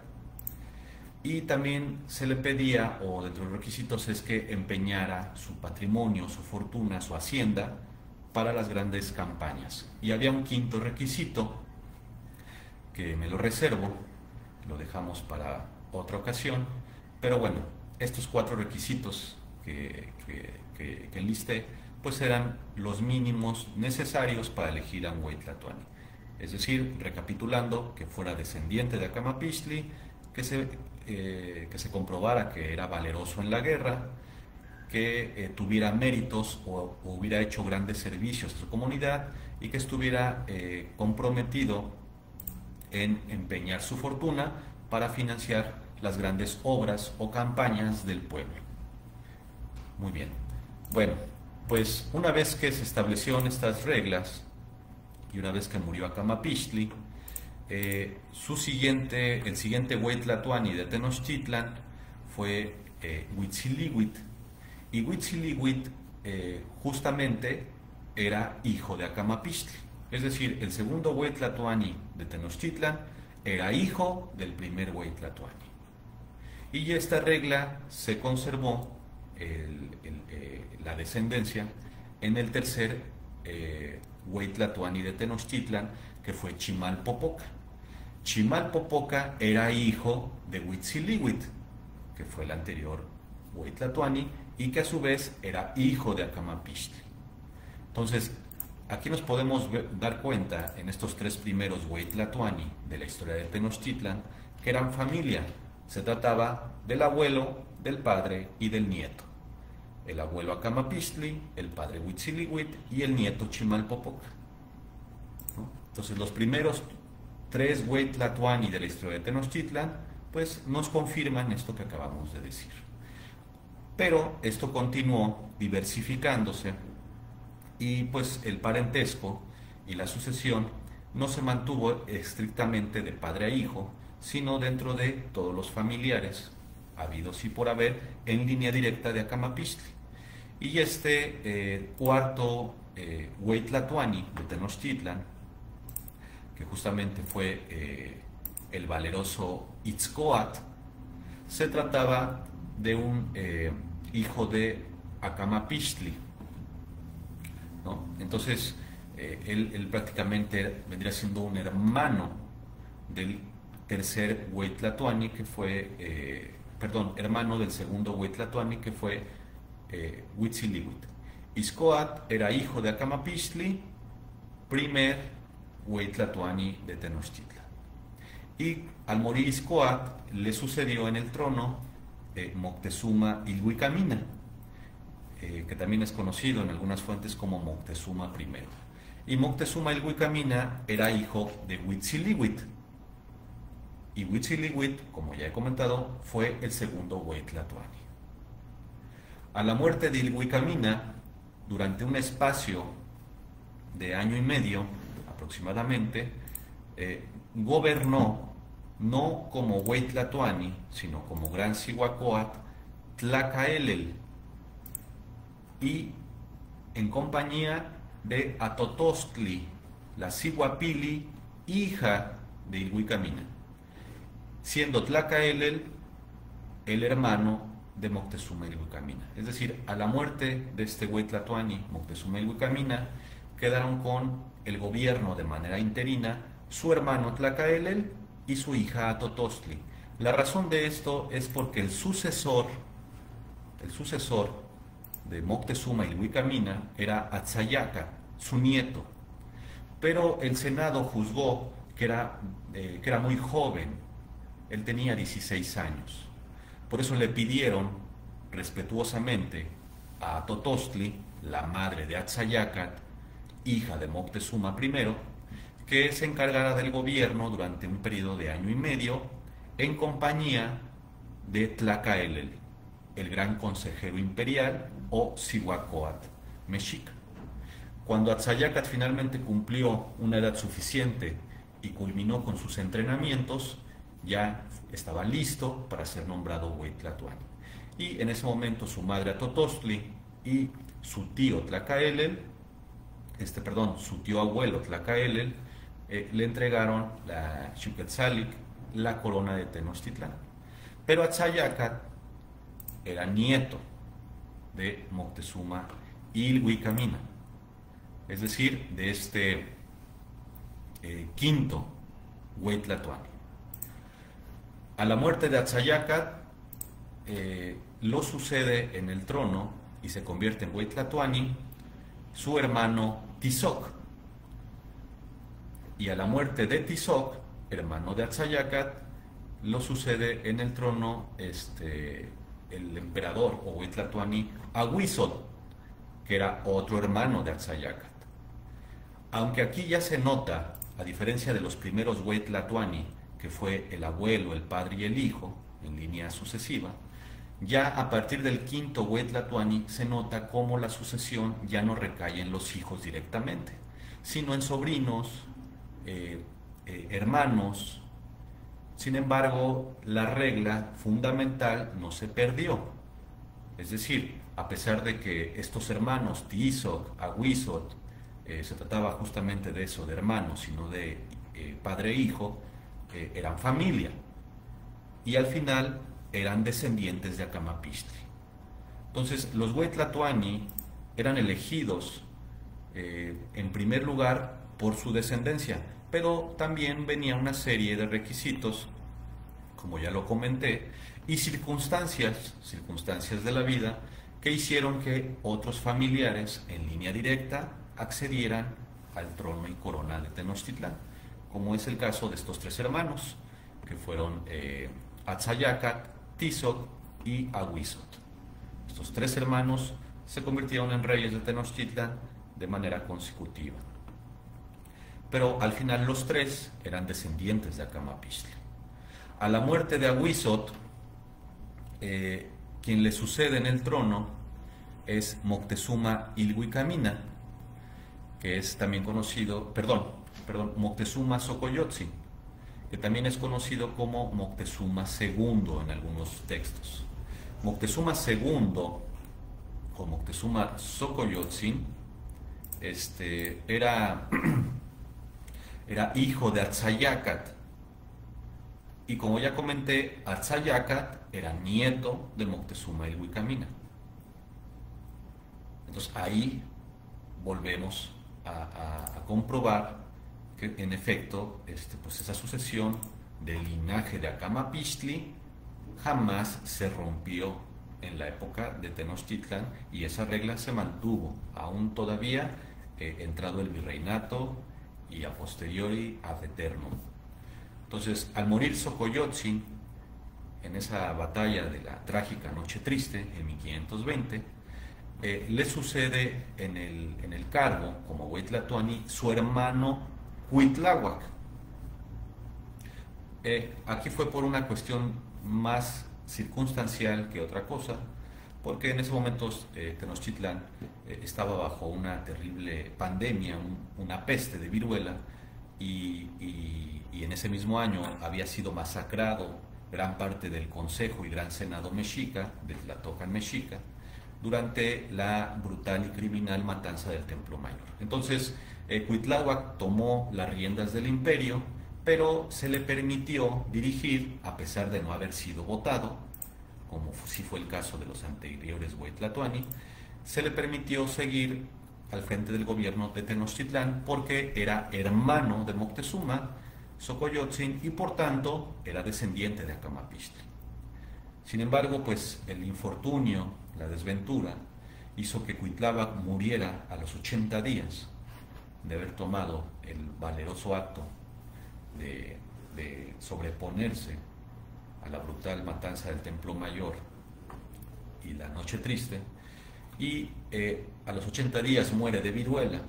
y también se le pedía, o dentro de los requisitos, es que empeñara su patrimonio, su fortuna, su hacienda para las grandes campañas. Y había un quinto requisito que me lo reservo, lo dejamos para otra ocasión, pero bueno, estos 4 requisitos que enlisté, pues eran los mínimos necesarios para elegir a un Huaytlatoani. Es decir, recapitulando, que fuera descendiente de Acamapixtli, que se comprobara que era valeroso en la guerra, que tuviera méritos o hubiera hecho grandes servicios a su comunidad y que estuviera comprometido en empeñar su fortuna para financiar las grandes obras o campañas del pueblo. Muy bien. Bueno, pues una vez que se establecieron estas reglas y una vez que murió Acamapixtli, el siguiente Huaytlatoani de Tenochtitlan fue Huitzilihuit. Y Huitzilihuit justamente era hijo de Acamapixtli. Es decir, el segundo Huaytlatoani de Tenochtitlan era hijo del primer Huaytlatoani. Y esta regla se conservó, la descendencia, en el tercer Huaytlatoani de Tenochtitlan, que fue Chimalpopoca. Chimalpopoca era hijo de Huitzilihuit, que fue el anterior Huaytlatoani, y que a su vez era hijo de Acamapixtli. Entonces, aquí nos podemos dar cuenta en estos 3 primeros Huaytlatoani de la historia de Tenochtitlan que eran familia. Se trataba del abuelo, del padre y del nieto. El abuelo Acamapixtli, el padre Huitzilihuit y el nieto Chimalpopoca. ¿No? Entonces los primeros 3 Huaytlatoani de la historia de Tenochtitlan pues nos confirman esto que acabamos de decir. Pero esto continuó diversificándose y pues el parentesco y la sucesión no se mantuvo estrictamente de padre a hijo, sino dentro de todos los familiares habidos y por haber en línea directa de Acamapixtli. Y este cuarto Huaytlatoani de Tenochtitlan, que justamente fue el valeroso Itzcoatl, se trataba de un hijo de Acamapixtli, ¿no? Entonces él prácticamente vendría siendo un hermano del tercer Huaytlatoani, que fue hermano del segundo Huaytlatoani, que fue Huitzilihuit. Itzcoatl era hijo de Acamapixtli, primer Huaytlatoani de Tenochtitlan. Y al morir Itzcoatl le sucedió en el trono Moctezuma Ilhuicamina, que también es conocido en algunas fuentes como Moctezuma I. Y Moctezuma Ilhuicamina era hijo de Huitzilihuit. y Huitzilihuit, como ya he comentado, fue el segundo Hueytlatoani. A la muerte de Ilhuicamina, durante un espacio de año y medio aproximadamente, gobernó no como Hueytlatoani, sino como Gran Cihuacóatl, Tlacaelel, y en compañía de Atotostli, la Cihuapili, hija de Ilhuicamina, siendo Tlacaelel el hermano de Moctezuma Ilhuicamina. Es decir, a la muerte de este Hueytlatoani, Moctezuma Ilhuicamina, quedaron con el gobierno de manera interina su hermano Tlacaelel y su hija Atotostli. La razón de esto es porque el sucesor de Moctezuma Ilhuicamina era Atzayaca, su nieto. Pero el Senado juzgó que era muy joven, él tenía 16 años. Por eso le pidieron respetuosamente a Atotostli, la madre de Atzayacat, hija de Moctezuma I, que se encargara del gobierno durante un periodo de año y medio en compañía de Tlacaelel, el gran consejero imperial o Cihuacóatl mexica. Cuando Atzayacat finalmente cumplió una edad suficiente y culminó con sus entrenamientos, ya estaba listo para ser nombrado Hueytlatoani. Y en ese momento su madre Atotostli y su tío Tlacaelel, su tío abuelo Tlacaelel, le entregaron la Xuquetzalic, la corona de Tenochtitlán. Pero Atzayacat era nieto de Moctezuma Ilhuicamina, es decir, de este quinto Hueytlatoani. A la muerte de Atzayacat, lo sucede en el trono y se convierte en Hueytlatoani su hermano Tizoc. Y a la muerte de Tizoc, hermano de Atzayacat, lo sucede en el trono el emperador o Hueytlatoani Ahuizotl, que era otro hermano de Atzayacat. Aunque aquí ya se nota, a diferencia de los primeros Hueytlatoani, que fue el abuelo, el padre y el hijo, en línea sucesiva, ya a partir del quinto Hueytlatoani se nota cómo la sucesión ya no recae en los hijos directamente, sino en sobrinos, hermanos. Sin embargo, la regla fundamental no se perdió. Es decir, a pesar de que estos hermanos, Tizoc, Ahuizotl, se trataba justamente de eso, de hermanos, sino de padre e hijo, eran familia. Y al final eran descendientes de Acamapixtli. Entonces, los Hueytlatoani eran elegidos en primer lugar por su descendencia, pero también venía una serie de requisitos, como ya lo comenté, y circunstancias de la vida que hicieron que otros familiares en línea directa accedieran al trono y corona de Tenochtitlán, como es el caso de estos tres hermanos, que fueron Atzayacat, Tizoc y Ahuizotl. Estos tres hermanos se convirtieron en reyes de Tenochtitlán de manera consecutiva. Pero al final los tres eran descendientes de Acamapixtli. A la muerte de Ahuizotl, quien le sucede en el trono es Moctezuma Ilhuicamina, que es también conocido, Moctezuma Xocoyotzin, que también es conocido como Moctezuma II en algunos textos. Moctezuma II o Moctezuma Xocoyotzin era hijo de Atzayacat, y como ya comenté, Atzayacat era nieto de Moctezuma Ilhuicamina. Entonces ahí volvemos a comprobar que en efecto pues esa sucesión del linaje de Acamapixtli jamás se rompió en la época de Tenochtitlán, y esa regla se mantuvo aún todavía entrado el virreinato y a posteriori ad eternum. Entonces, al morir Xocoyotzin en esa batalla de la trágica Noche Triste en 1520, le sucede en el cargo como Hueytlatoani su hermano Cuitláhuac. Aquí fue por una cuestión más circunstancial que otra cosa, porque en ese momento Tenochtitlán estaba bajo una terrible pandemia, una peste de viruela, y en ese mismo año había sido masacrado gran parte del Consejo y Gran Senado mexica, de Tlatocan mexica, durante la brutal y criminal matanza del Templo Mayor. Entonces, Cuitláhuac tomó las riendas del imperio, pero se le permitió dirigir, a pesar de no haber sido votado, como sí fue el caso de los anteriores Huaytlatoani, se le permitió seguir al frente del gobierno de Tenochtitlán porque era hermano de Moctezuma, Xocoyotzin, y por tanto era descendiente de Acamapixtli. Sin embargo, pues el infortunio, la desventura, hizo que Cuitláhuac muriera a los 80 días de haber tomado el valeroso acto de sobreponerse a la brutal matanza del Templo Mayor y la Noche Triste, y a los 80 días muere de viruela,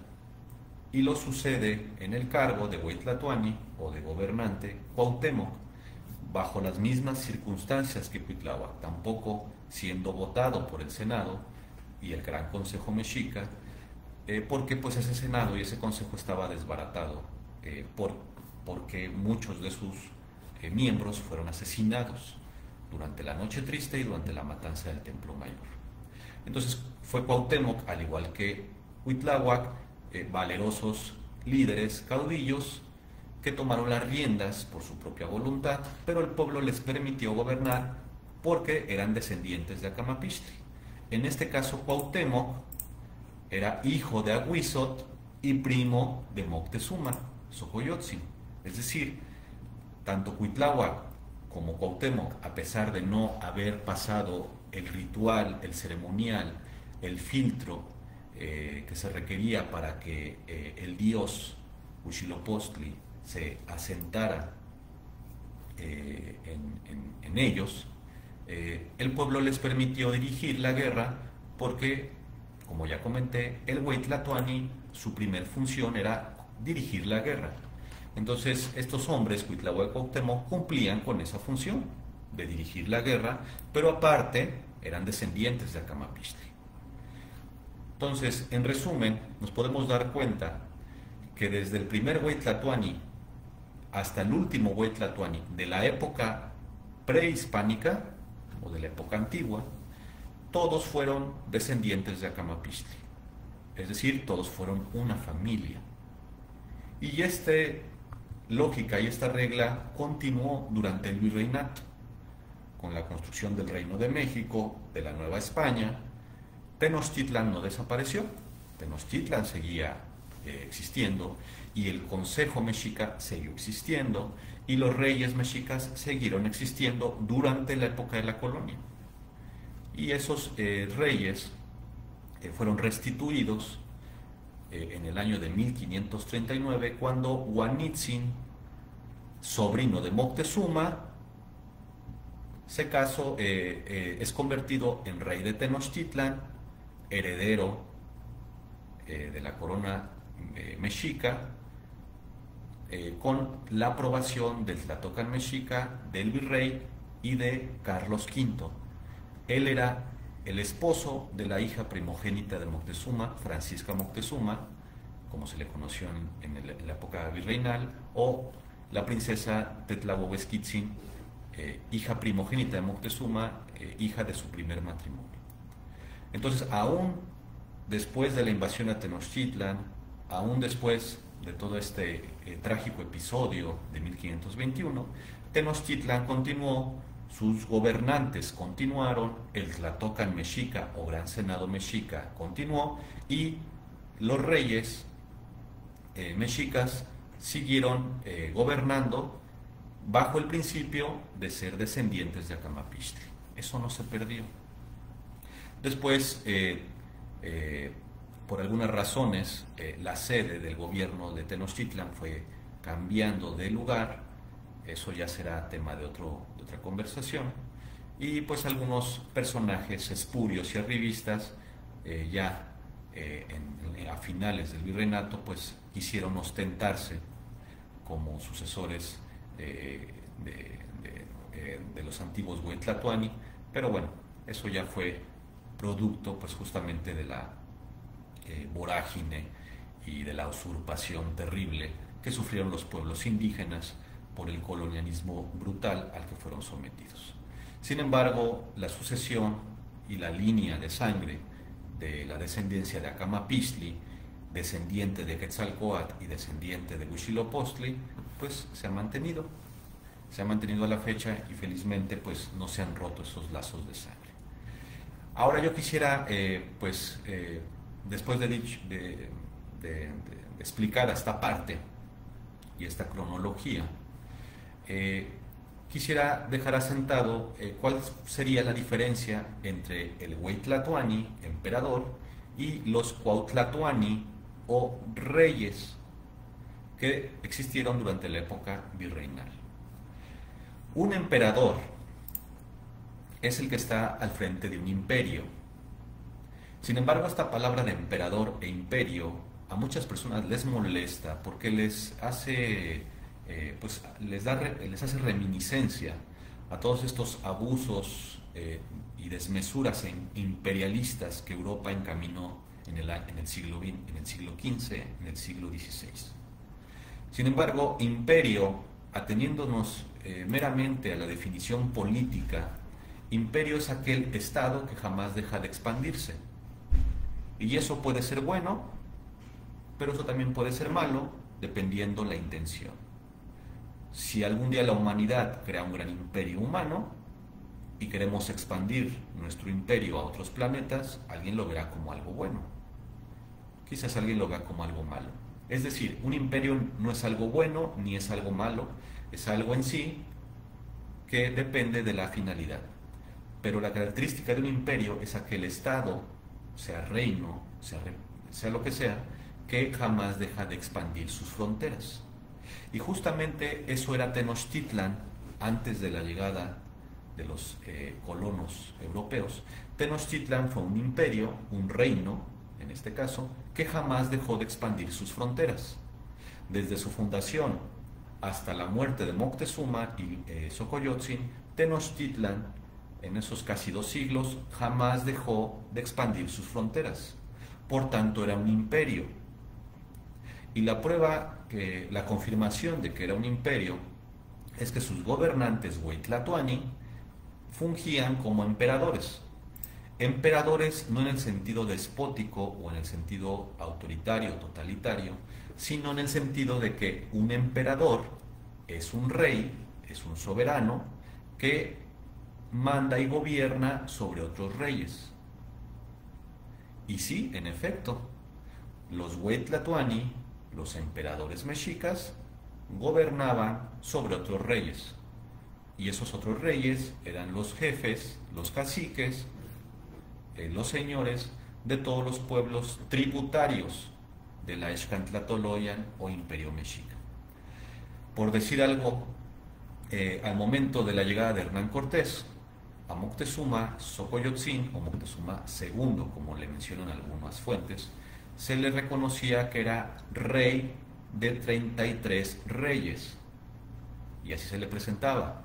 y lo sucede en el cargo de Huaytlatoani o de gobernante Cuauhtémoc, bajo las mismas circunstancias que Cuitláhuac, tampoco siendo votado por el Senado y el Gran Consejo Mexica, porque pues ese Senado y ese Consejo estaba desbaratado porque muchos de sus miembros fueron asesinados durante la Noche Triste y durante la matanza del Templo Mayor. Entonces fue Cuauhtémoc, al igual que Cuitláhuac, valerosos líderes, caudillos, que tomaron las riendas por su propia voluntad, pero el pueblo les permitió gobernar porque eran descendientes de Acamapixtli. En este caso, Cuauhtémoc era hijo de Agüizot y primo de Moctezuma, Xocoyotzin. Es decir, tanto Cuitláhuac como Cuauhtémoc, a pesar de no haber pasado el ritual, el ceremonial, el filtro que se requería para que el dios Huitzilopochtli se asentara en ellos, el pueblo les permitió dirigir la guerra porque, como ya comenté, el Huaytlatoani, su primer función era dirigir la guerra. Entonces estos hombres, Cuitláhuac y Cuauhtémoc, cumplían con esa función de dirigir la guerra, pero aparte eran descendientes de Acamapixtli. Entonces, en resumen, nos podemos dar cuenta que desde el primer Huaytlatoani hasta el último Huaytlatoani de la época prehispánica o de la época antigua, todos fueron descendientes de Acamapixtli. Es decir, todos fueron una familia. Y esta lógica y esta regla continuó durante el virreinato, con la construcción del Reino de México, de la Nueva España. Tenochtitlán no desapareció, Tenochtitlán seguía existiendo, y el Consejo Mexica siguió existiendo, y los reyes mexicas siguieron existiendo durante la época de la colonia. Y esos reyes fueron restituidos en el año de 1539, cuando Huanitzin, sobrino de Moctezuma, se casó, es convertido en rey de Tenochtitlán, heredero de la corona mexica, con la aprobación del Tlatocan mexica, del virrey y de Carlos V. Él era el esposo de la hija primogénita de Moctezuma, Francisca Moctezuma, como se le conoció en la época virreinal, o la princesa Tetlahuehuesquitzin, hija primogénita de Moctezuma, hija de su primer matrimonio. Entonces, aún después de la invasión a Tenochtitlan, aún después de todo este trágico episodio de 1521, Tenochtitlan continuó, sus gobernantes continuaron, el Tlatocan mexica o Gran Senado mexica continuó, y los reyes mexicas siguieron gobernando bajo el principio de ser descendientes de Acamapixtli. Eso no se perdió. Después, por algunas razones, la sede del gobierno de Tenochtitlan fue cambiando de lugar. Eso ya será tema de otra conversación. Y pues algunos personajes espurios y arribistas a finales del virreinato pues quisieron ostentarse como sucesores de los antiguos Huaytlatoani, pero bueno, eso ya fue producto pues justamente de la vorágine y de la usurpación terrible que sufrieron los pueblos indígenas por el colonialismo brutal al que fueron sometidos. Sin embargo, la sucesión y la línea de sangre de la descendencia de Acamapixtli, descendiente de Quetzalcóatl y descendiente de Huitzilopochtli, pues se ha mantenido a la fecha y felizmente pues no se han roto esos lazos de sangre. Ahora yo quisiera, después de explicar esta parte y esta cronología, quisiera dejar asentado cuál sería la diferencia entre el Huaytlatoani, emperador, y los Cuauhtlatoani o reyes que existieron durante la época virreinal. Un emperador es el que está al frente de un imperio. Sin embargo, esta palabra de emperador e imperio a muchas personas les molesta porque les hace reminiscencia a todos estos abusos y desmesuras imperialistas que Europa encaminó en el siglo XV, en el siglo XVI. Sin embargo, imperio, ateniéndonos meramente a la definición política, imperio es aquel estado que jamás deja de expandirse. Y eso puede ser bueno, pero eso también puede ser malo, dependiendo la intención. Si algún día la humanidad crea un gran imperio humano y queremos expandir nuestro imperio a otros planetas, alguien lo verá como algo bueno. Quizás alguien lo vea como algo malo. Es decir, un imperio no es algo bueno ni es algo malo, es algo en sí que depende de la finalidad. Pero la característica de un imperio es aquel estado, sea reino, sea lo que sea, que jamás deja de expandir sus fronteras. Y justamente eso era Tenochtitlan antes de la llegada de los colonos europeos. Tenochtitlan fue un imperio, un reino, en este caso, que jamás dejó de expandir sus fronteras. Desde su fundación hasta la muerte de Moctezuma y Xocoyotzin, Tenochtitlan, en esos casi 2 siglos, jamás dejó de expandir sus fronteras. Por tanto, era un imperio. Y la prueba, la confirmación de que era un imperio, es que sus gobernantes Huaytlatoani fungían como emperadores. Emperadores no en el sentido despótico o en el sentido autoritario, totalitario, sino en el sentido de que un emperador es un rey, es un soberano que manda y gobierna sobre otros reyes. Y sí, en efecto, los Huaytlatoani, los emperadores mexicas, gobernaban sobre otros reyes. Y esos otros reyes eran los jefes, los caciques, los señores de todos los pueblos tributarios de la Excantlatoloyan o Imperio Mexica. Por decir algo, al momento de la llegada de Hernán Cortés, a Moctezuma Xocoyotzin, o Moctezuma II, como le mencionan algunas fuentes, se le reconocía que era rey de 33 reyes. Y así se le presentaba: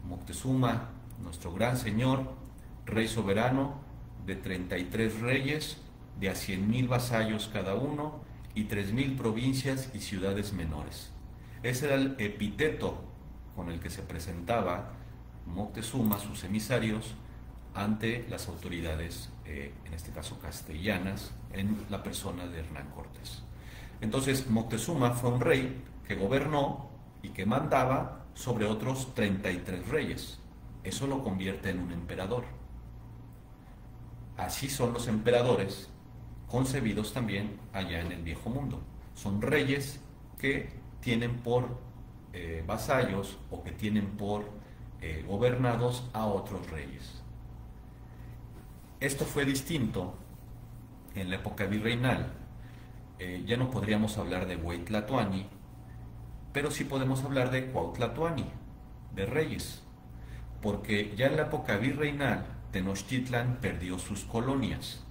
Moctezuma, nuestro gran señor, rey soberano de 33 reyes, de a 100,000 vasallos cada uno y 3,000 provincias y ciudades menores. Ese era el epíteto con el que se presentaba Moctezuma, sus emisarios, ante las autoridades, en este caso castellanas, en la persona de Hernán Cortés. Entonces, Moctezuma fue un rey que gobernó y que mandaba sobre otros 33 reyes. Eso lo convierte en un emperador. Así son los emperadores concebidos también allá en el Viejo Mundo. Son reyes que tienen por vasallos o que tienen por gobernados a otros reyes. Esto fue distinto en la época virreinal. Ya no podríamos hablar de Huaytlatoani, pero sí podemos hablar de Cuauhtlatoani, de reyes, porque ya en la época virreinal Tenochtitlan perdió sus colonias,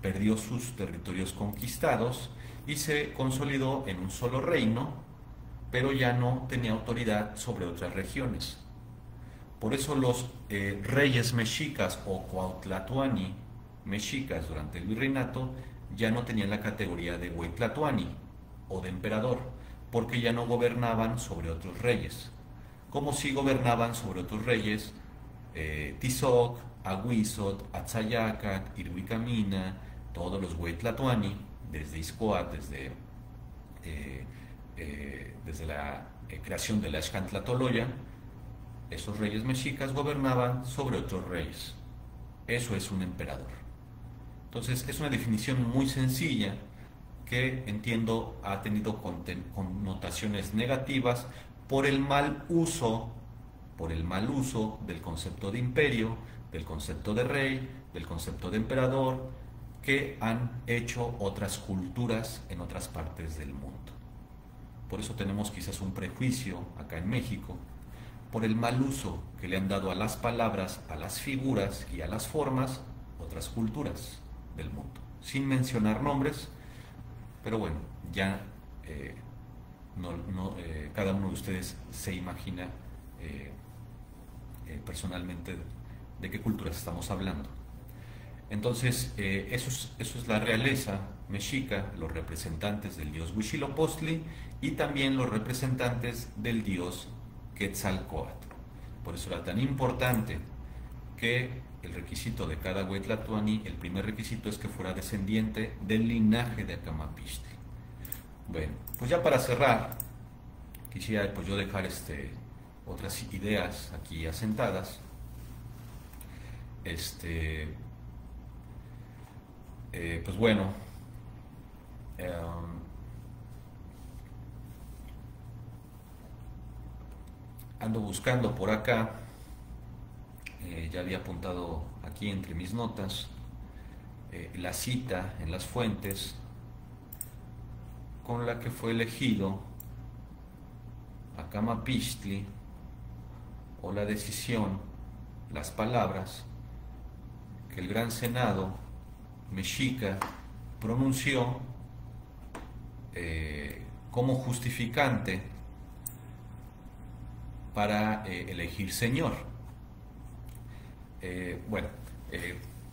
perdió sus territorios conquistados y se consolidó en un solo reino pero ya no tenía autoridad sobre otras regiones. Por eso los reyes mexicas o cuauhtlatoani mexicas durante el virreinato ya no tenían la categoría de güey tlatoani o de emperador, porque ya no gobernaban sobre otros reyes, como si gobernaban sobre otros reyes Tizoc, Ahuizot, Atzayacat, Irhuicamina, todos los güey tlatoani, desde Ixcoat, desde la creación de la Xcantlatoloya. Esos reyes mexicas gobernaban sobre otros reyes. Eso es un emperador. Entonces es una definición muy sencilla que entiendo ha tenido connotaciones negativas por el mal uso del concepto de imperio, del concepto de rey, del concepto de emperador, que han hecho otras culturas en otras partes del mundo. Por eso tenemos quizás un prejuicio acá en México, por el mal uso que le han dado a las palabras, a las figuras y a las formas otras culturas del mundo, sin mencionar nombres, pero bueno, ya cada uno de ustedes se imagina personalmente de qué culturas estamos hablando. Entonces, eso es la realeza mexica, los representantes del dios Huitzilopochtli y también los representantes del dios Quetzalcóatl. Por eso era tan importante que el requisito de cada güey tlatoani, el primer requisito es que fuera descendiente del linaje de Acamapixtli. Bueno, pues ya para cerrar, quisiera pues yo dejar otras ideas aquí asentadas. Pues bueno, ando buscando por acá, ya había apuntado aquí entre mis notas, la cita en las fuentes con la que fue elegido Acamapixtli, o la decisión, las palabras que el Gran Senado mexica pronunció como justificante para elegir señor.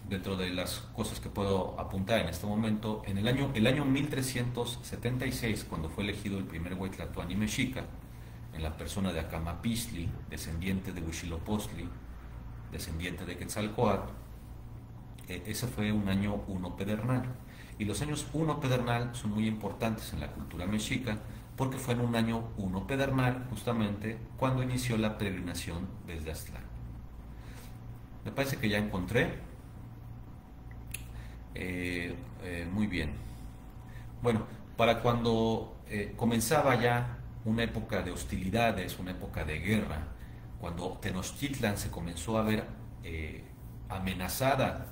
Dentro de las cosas que puedo apuntar en este momento, en el año 1376, cuando fue elegido el primer güey tlatoani mexica, en la persona de Acamapixtli, descendiente de Huitzilopochtli, descendiente de Quetzalcóatl, ese fue un año 1 pedernal. Y los años 1 pedernal son muy importantes en la cultura mexica porque fue en un año 1 pedernal justamente cuando inició la peregrinación desde Aztlán. Me parece que ya encontré. Muy bien. Bueno, para cuando comenzaba ya una época de hostilidades, una época de guerra, cuando Tenochtitlan se comenzó a ver amenazada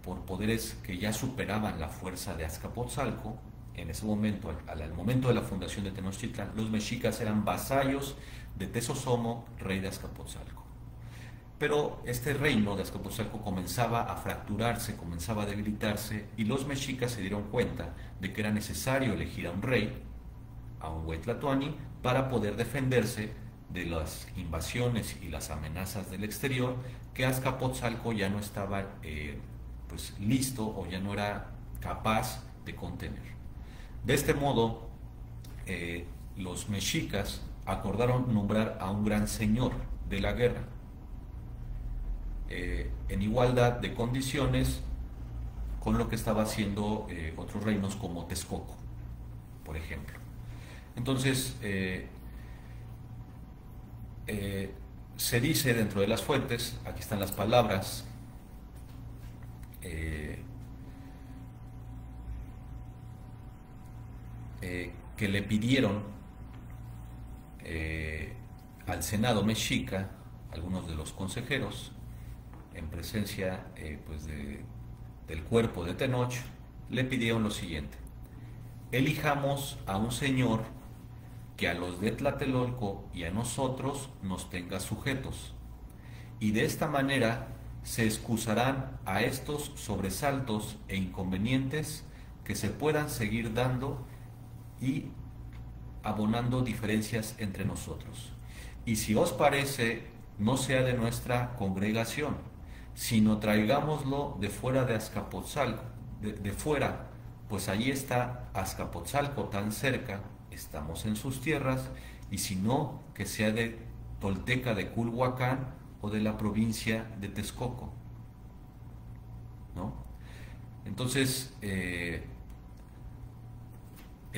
por poderes que ya superaban la fuerza de Azcapotzalco, en ese momento, al momento de la fundación de Tenochtitlan, los mexicas eran vasallos de Tezosomo, rey de Azcapotzalco. Pero este reino de Azcapotzalco comenzaba a fracturarse, comenzaba a debilitarse, y los mexicas se dieron cuenta de que era necesario elegir a un rey, a un güey tlatoani, para poder defenderse de las invasiones y las amenazas del exterior, que Azcapotzalco ya no estaba listo o ya no era capaz de contener. De este modo, los mexicas acordaron nombrar a un gran señor de la guerra, en igualdad de condiciones con lo que estaba haciendo otros reinos como Texcoco, por ejemplo. Entonces, se dice dentro de las fuentes, aquí están las palabras, que le pidieron al Senado mexica, algunos de los consejeros, en presencia del cuerpo de Tenoch, le pidieron lo siguiente: elijamos a un señor que a los de Tlatelolco y a nosotros nos tenga sujetos, y de esta manera se excusarán a estos sobresaltos e inconvenientes que se puedan seguir dando, y abonando diferencias entre nosotros. Y si os parece, no sea de nuestra congregación, sino traigámoslo de fuera de Azcapotzalco, de fuera, pues allí está Azcapotzalco tan cerca, estamos en sus tierras, y si no, que sea de Tolteca de Culhuacán o de la provincia de Texcoco, ¿no? Entonces, el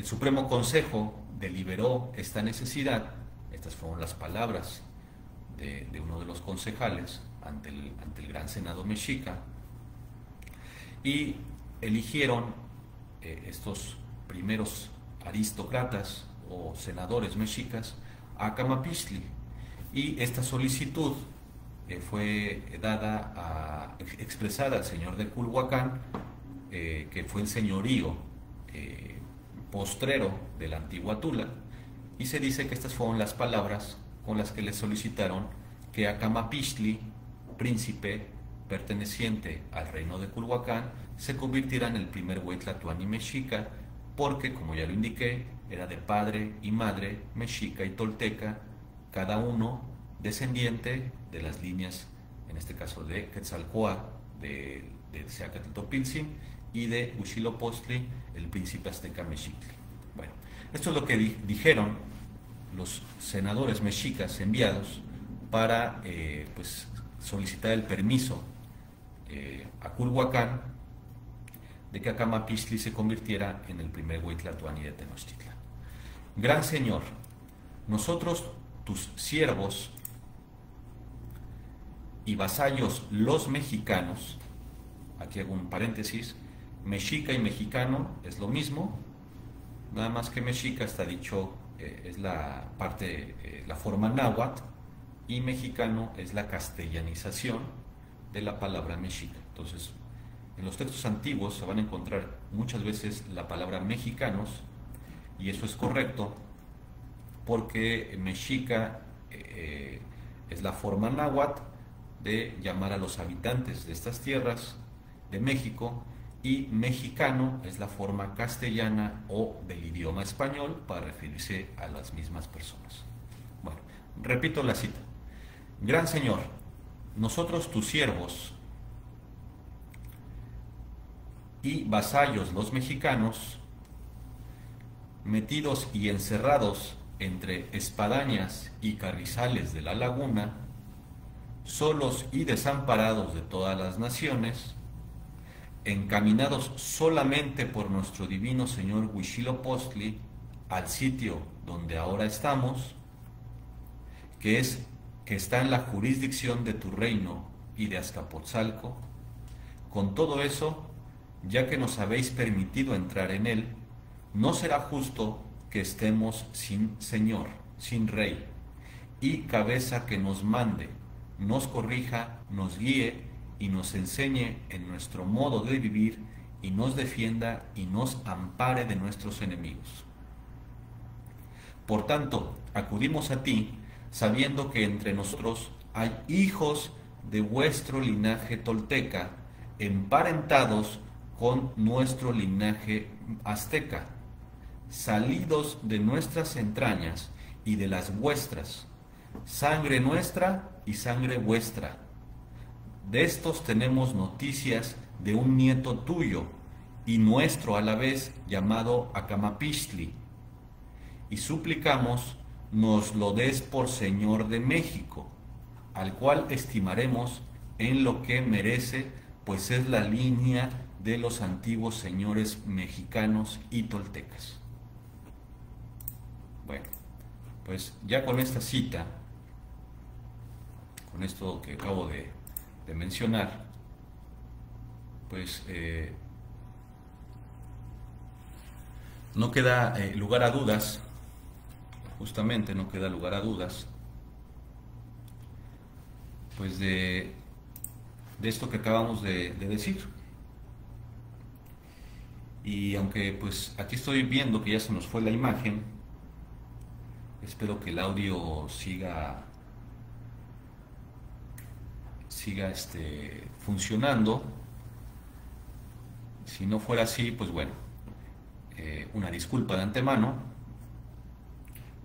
Supremo Consejo deliberó esta necesidad. Estas fueron las palabras de uno de los concejales ante el Gran Senado mexica, y eligieron estos primeros aristócratas o senadores mexicas a Acamapixtli, y esta solicitud fue expresada al señor de Culhuacán, que fue el señorío postrero de la antigua Tula, y se dice que estas fueron las palabras con las que le solicitaron que Acamapixtli, príncipe perteneciente al reino de Culhuacán, se convirtiera en el primer Hueytlatoani mexica, porque, como ya lo indiqué, era de padre y madre mexica y tolteca, cada uno descendiente de las líneas, en este caso de Quetzalcóatl, de Seacatl-Topiltzin, y de Huitzilopochtli, el príncipe azteca mexicli. Bueno, esto es lo que dijeron los senadores mexicas enviados para pues, solicitar el permiso a Culhuacán de que Acamapixtli se convirtiera en el primer Hueytlatoani de Tenochtitlan. Gran Señor, nosotros, tus siervos y vasallos los mexicanos, aquí hago un paréntesis, mexica y mexicano es lo mismo, nada más que mexica está dicho, es la parte, la forma náhuatl, y mexicano es la castellanización de la palabra mexica. Entonces, en los textos antiguos se van a encontrar muchas veces la palabra mexicanos, y eso es correcto porque mexica es la forma náhuatl de llamar a los habitantes de estas tierras de México, y mexicano es la forma castellana o del idioma español para referirse a las mismas personas. Bueno, repito la cita. Gran Señor, nosotros tus siervos y vasallos los mexicanos, metidos y encerrados entre espadañas y carrizales de la laguna, solos y desamparados de todas las naciones, encaminados solamente por nuestro divino Señor Huitzilopochtli al sitio donde ahora estamos, que está en la jurisdicción de tu reino y de Azcapotzalco. Con todo eso, ya que nos habéis permitido entrar en él, no será justo que estemos sin Señor, sin Rey, y cabeza que nos mande, nos corrija, nos guíe y nos enseñe en nuestro modo de vivir, y nos defienda y nos ampare de nuestros enemigos. Por tanto, acudimos a ti, sabiendo que entre nosotros hay hijos de vuestro linaje tolteca, emparentados con nuestro linaje azteca, salidos de nuestras entrañas y de las vuestras, sangre nuestra y sangre vuestra. De estos tenemos noticias de un nieto tuyo y nuestro a la vez, llamado Acamapixtli, y suplicamos nos lo des por Señor de México, al cual estimaremos en lo que merece, pues es la línea de los antiguos señores mexicanos y toltecas. Bueno, pues ya con esta cita, con esto que acabo de mencionar, pues no queda lugar a dudas, justamente no queda lugar a dudas, pues de esto que acabamos de decir. Y aunque pues aquí estoy viendo que ya se nos fue la imagen, espero que el audio siga funcionando. Si no fuera así, pues bueno, una disculpa de antemano.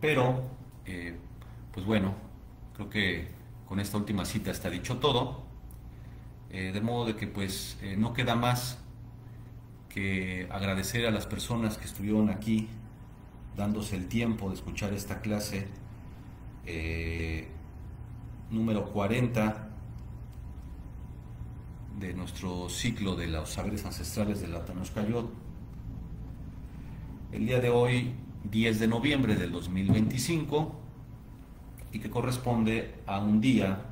Pero, pues bueno, creo que con esta última cita está dicho todo, de modo de que pues no queda más que agradecer a las personas que estuvieron aquí dándose el tiempo de escuchar esta clase número 40 de nuestro ciclo de los saberes ancestrales de la Tenochtitlan. El día de hoy, 10 de noviembre del 2025, y que corresponde a un día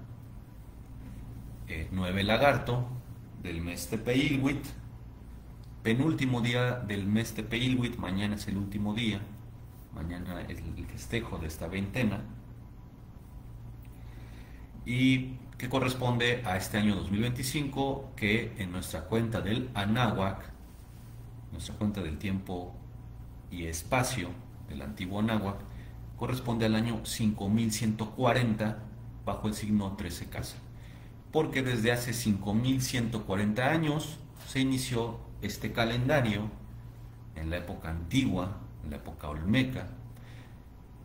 9 Lagarto del mes Tepeilhuitl, penúltimo día del mes Tepeilhuitl. Mañana es el último día, mañana es el festejo de esta veintena, y que corresponde a este año 2025, que en nuestra cuenta del Anáhuac, nuestra cuenta del tiempo y espacio del antiguo Anáhuac, corresponde al año 5140 bajo el signo 13 casa, porque desde hace 5140 años se inició este calendario en la época antigua, en la época olmeca,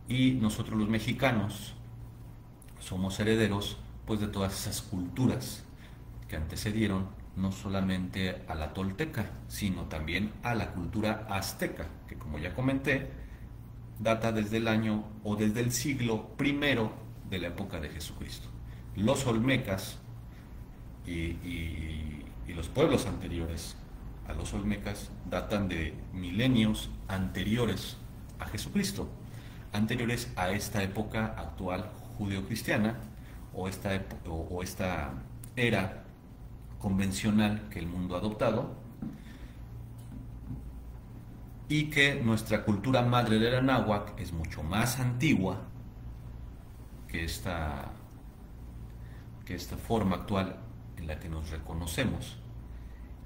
y nosotros los mexicanos somos herederos pues de todas esas culturas que antecedieron no solamente a la tolteca, sino también a la cultura azteca, que como ya comenté, data desde el año o desde el siglo I de la época de Jesucristo. Los olmecas y los pueblos anteriores a los olmecas datan de milenios anteriores a Jesucristo, anteriores a esta época actual judeocristiana o esta era convencional que el mundo ha adoptado, y que nuestra cultura madre del Anáhuac es mucho más antigua que esta forma actual en la que nos reconocemos,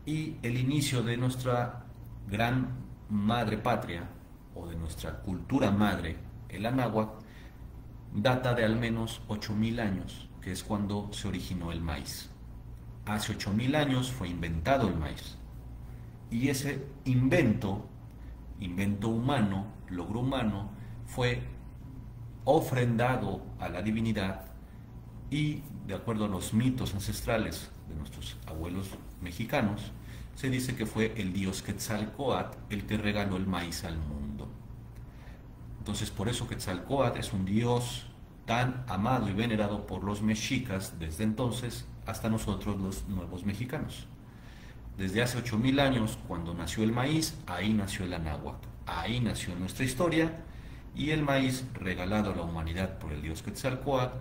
y el inicio de nuestra gran madre patria o de nuestra cultura madre, el Anáhuac, data de al menos 8000 años, que es cuando se originó el maíz. Hace 8000 años fue inventado el maíz, y ese invento humano, logro humano, fue ofrendado a la divinidad, y de acuerdo a los mitos ancestrales de nuestros abuelos mexicanos, se dice que fue el dios Quetzalcóatl el que regaló el maíz al mundo. Entonces, por eso Quetzalcóatl es un dios tan amado y venerado por los mexicas desde entonces hasta nosotros los nuevos mexicanos. Desde hace 8000 años, cuando nació el maíz, ahí nació el Anáhuac, ahí nació nuestra historia, y el maíz regalado a la humanidad por el dios Quetzalcóatl,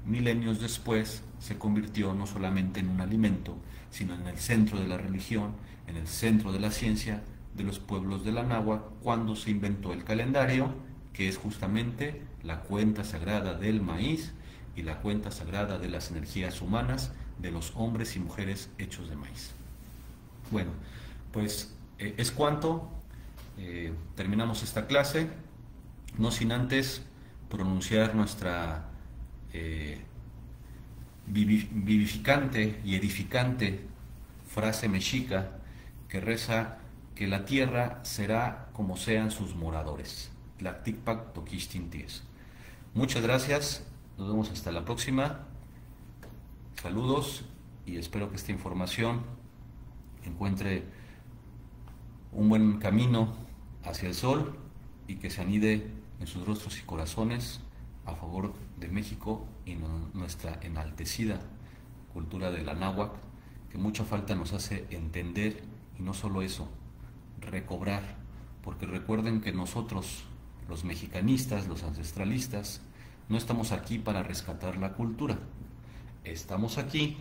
milenios después se convirtió no solamente en un alimento, sino en el centro de la religión, en el centro de la ciencia de los pueblos del Anáhuac, cuando se inventó el calendario, que es justamente la cuenta sagrada del maíz y la cuenta sagrada de las energías humanas, de los hombres y mujeres hechos de maíz. Bueno, pues es cuanto. Terminamos esta clase, no sin antes pronunciar nuestra vivificante y edificante frase mexica que reza que la tierra será como sean sus moradores. Tlacticpac Toquixtinties. Muchas gracias, nos vemos hasta la próxima. Saludos, y espero que esta información encuentre un buen camino hacia el sol y que se anide en sus rostros y corazones a favor de México y nuestra enaltecida cultura del Anáhuac, que mucha falta nos hace entender, y no solo eso, recobrar, porque recuerden que nosotros, los mexicanistas, los ancestralistas, no estamos aquí para rescatar la cultura, estamos aquí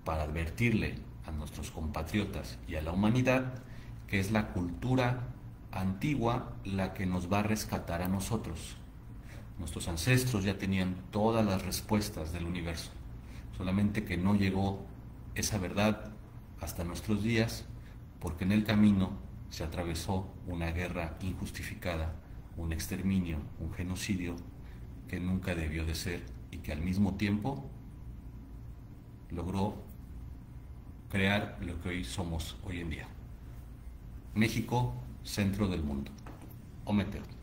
para advertirle a nuestros compatriotas y a la humanidad que es la cultura antigua la que nos va a rescatar a nosotros. Nuestros ancestros ya tenían todas las respuestas del universo, solamente que no llegó esa verdad hasta nuestros días, porque en el camino se atravesó una guerra injustificada, un exterminio, un genocidio que nunca debió de ser, y que al mismo tiempo logró crear lo que hoy somos hoy en día. México, centro del mundo. Ometeotl.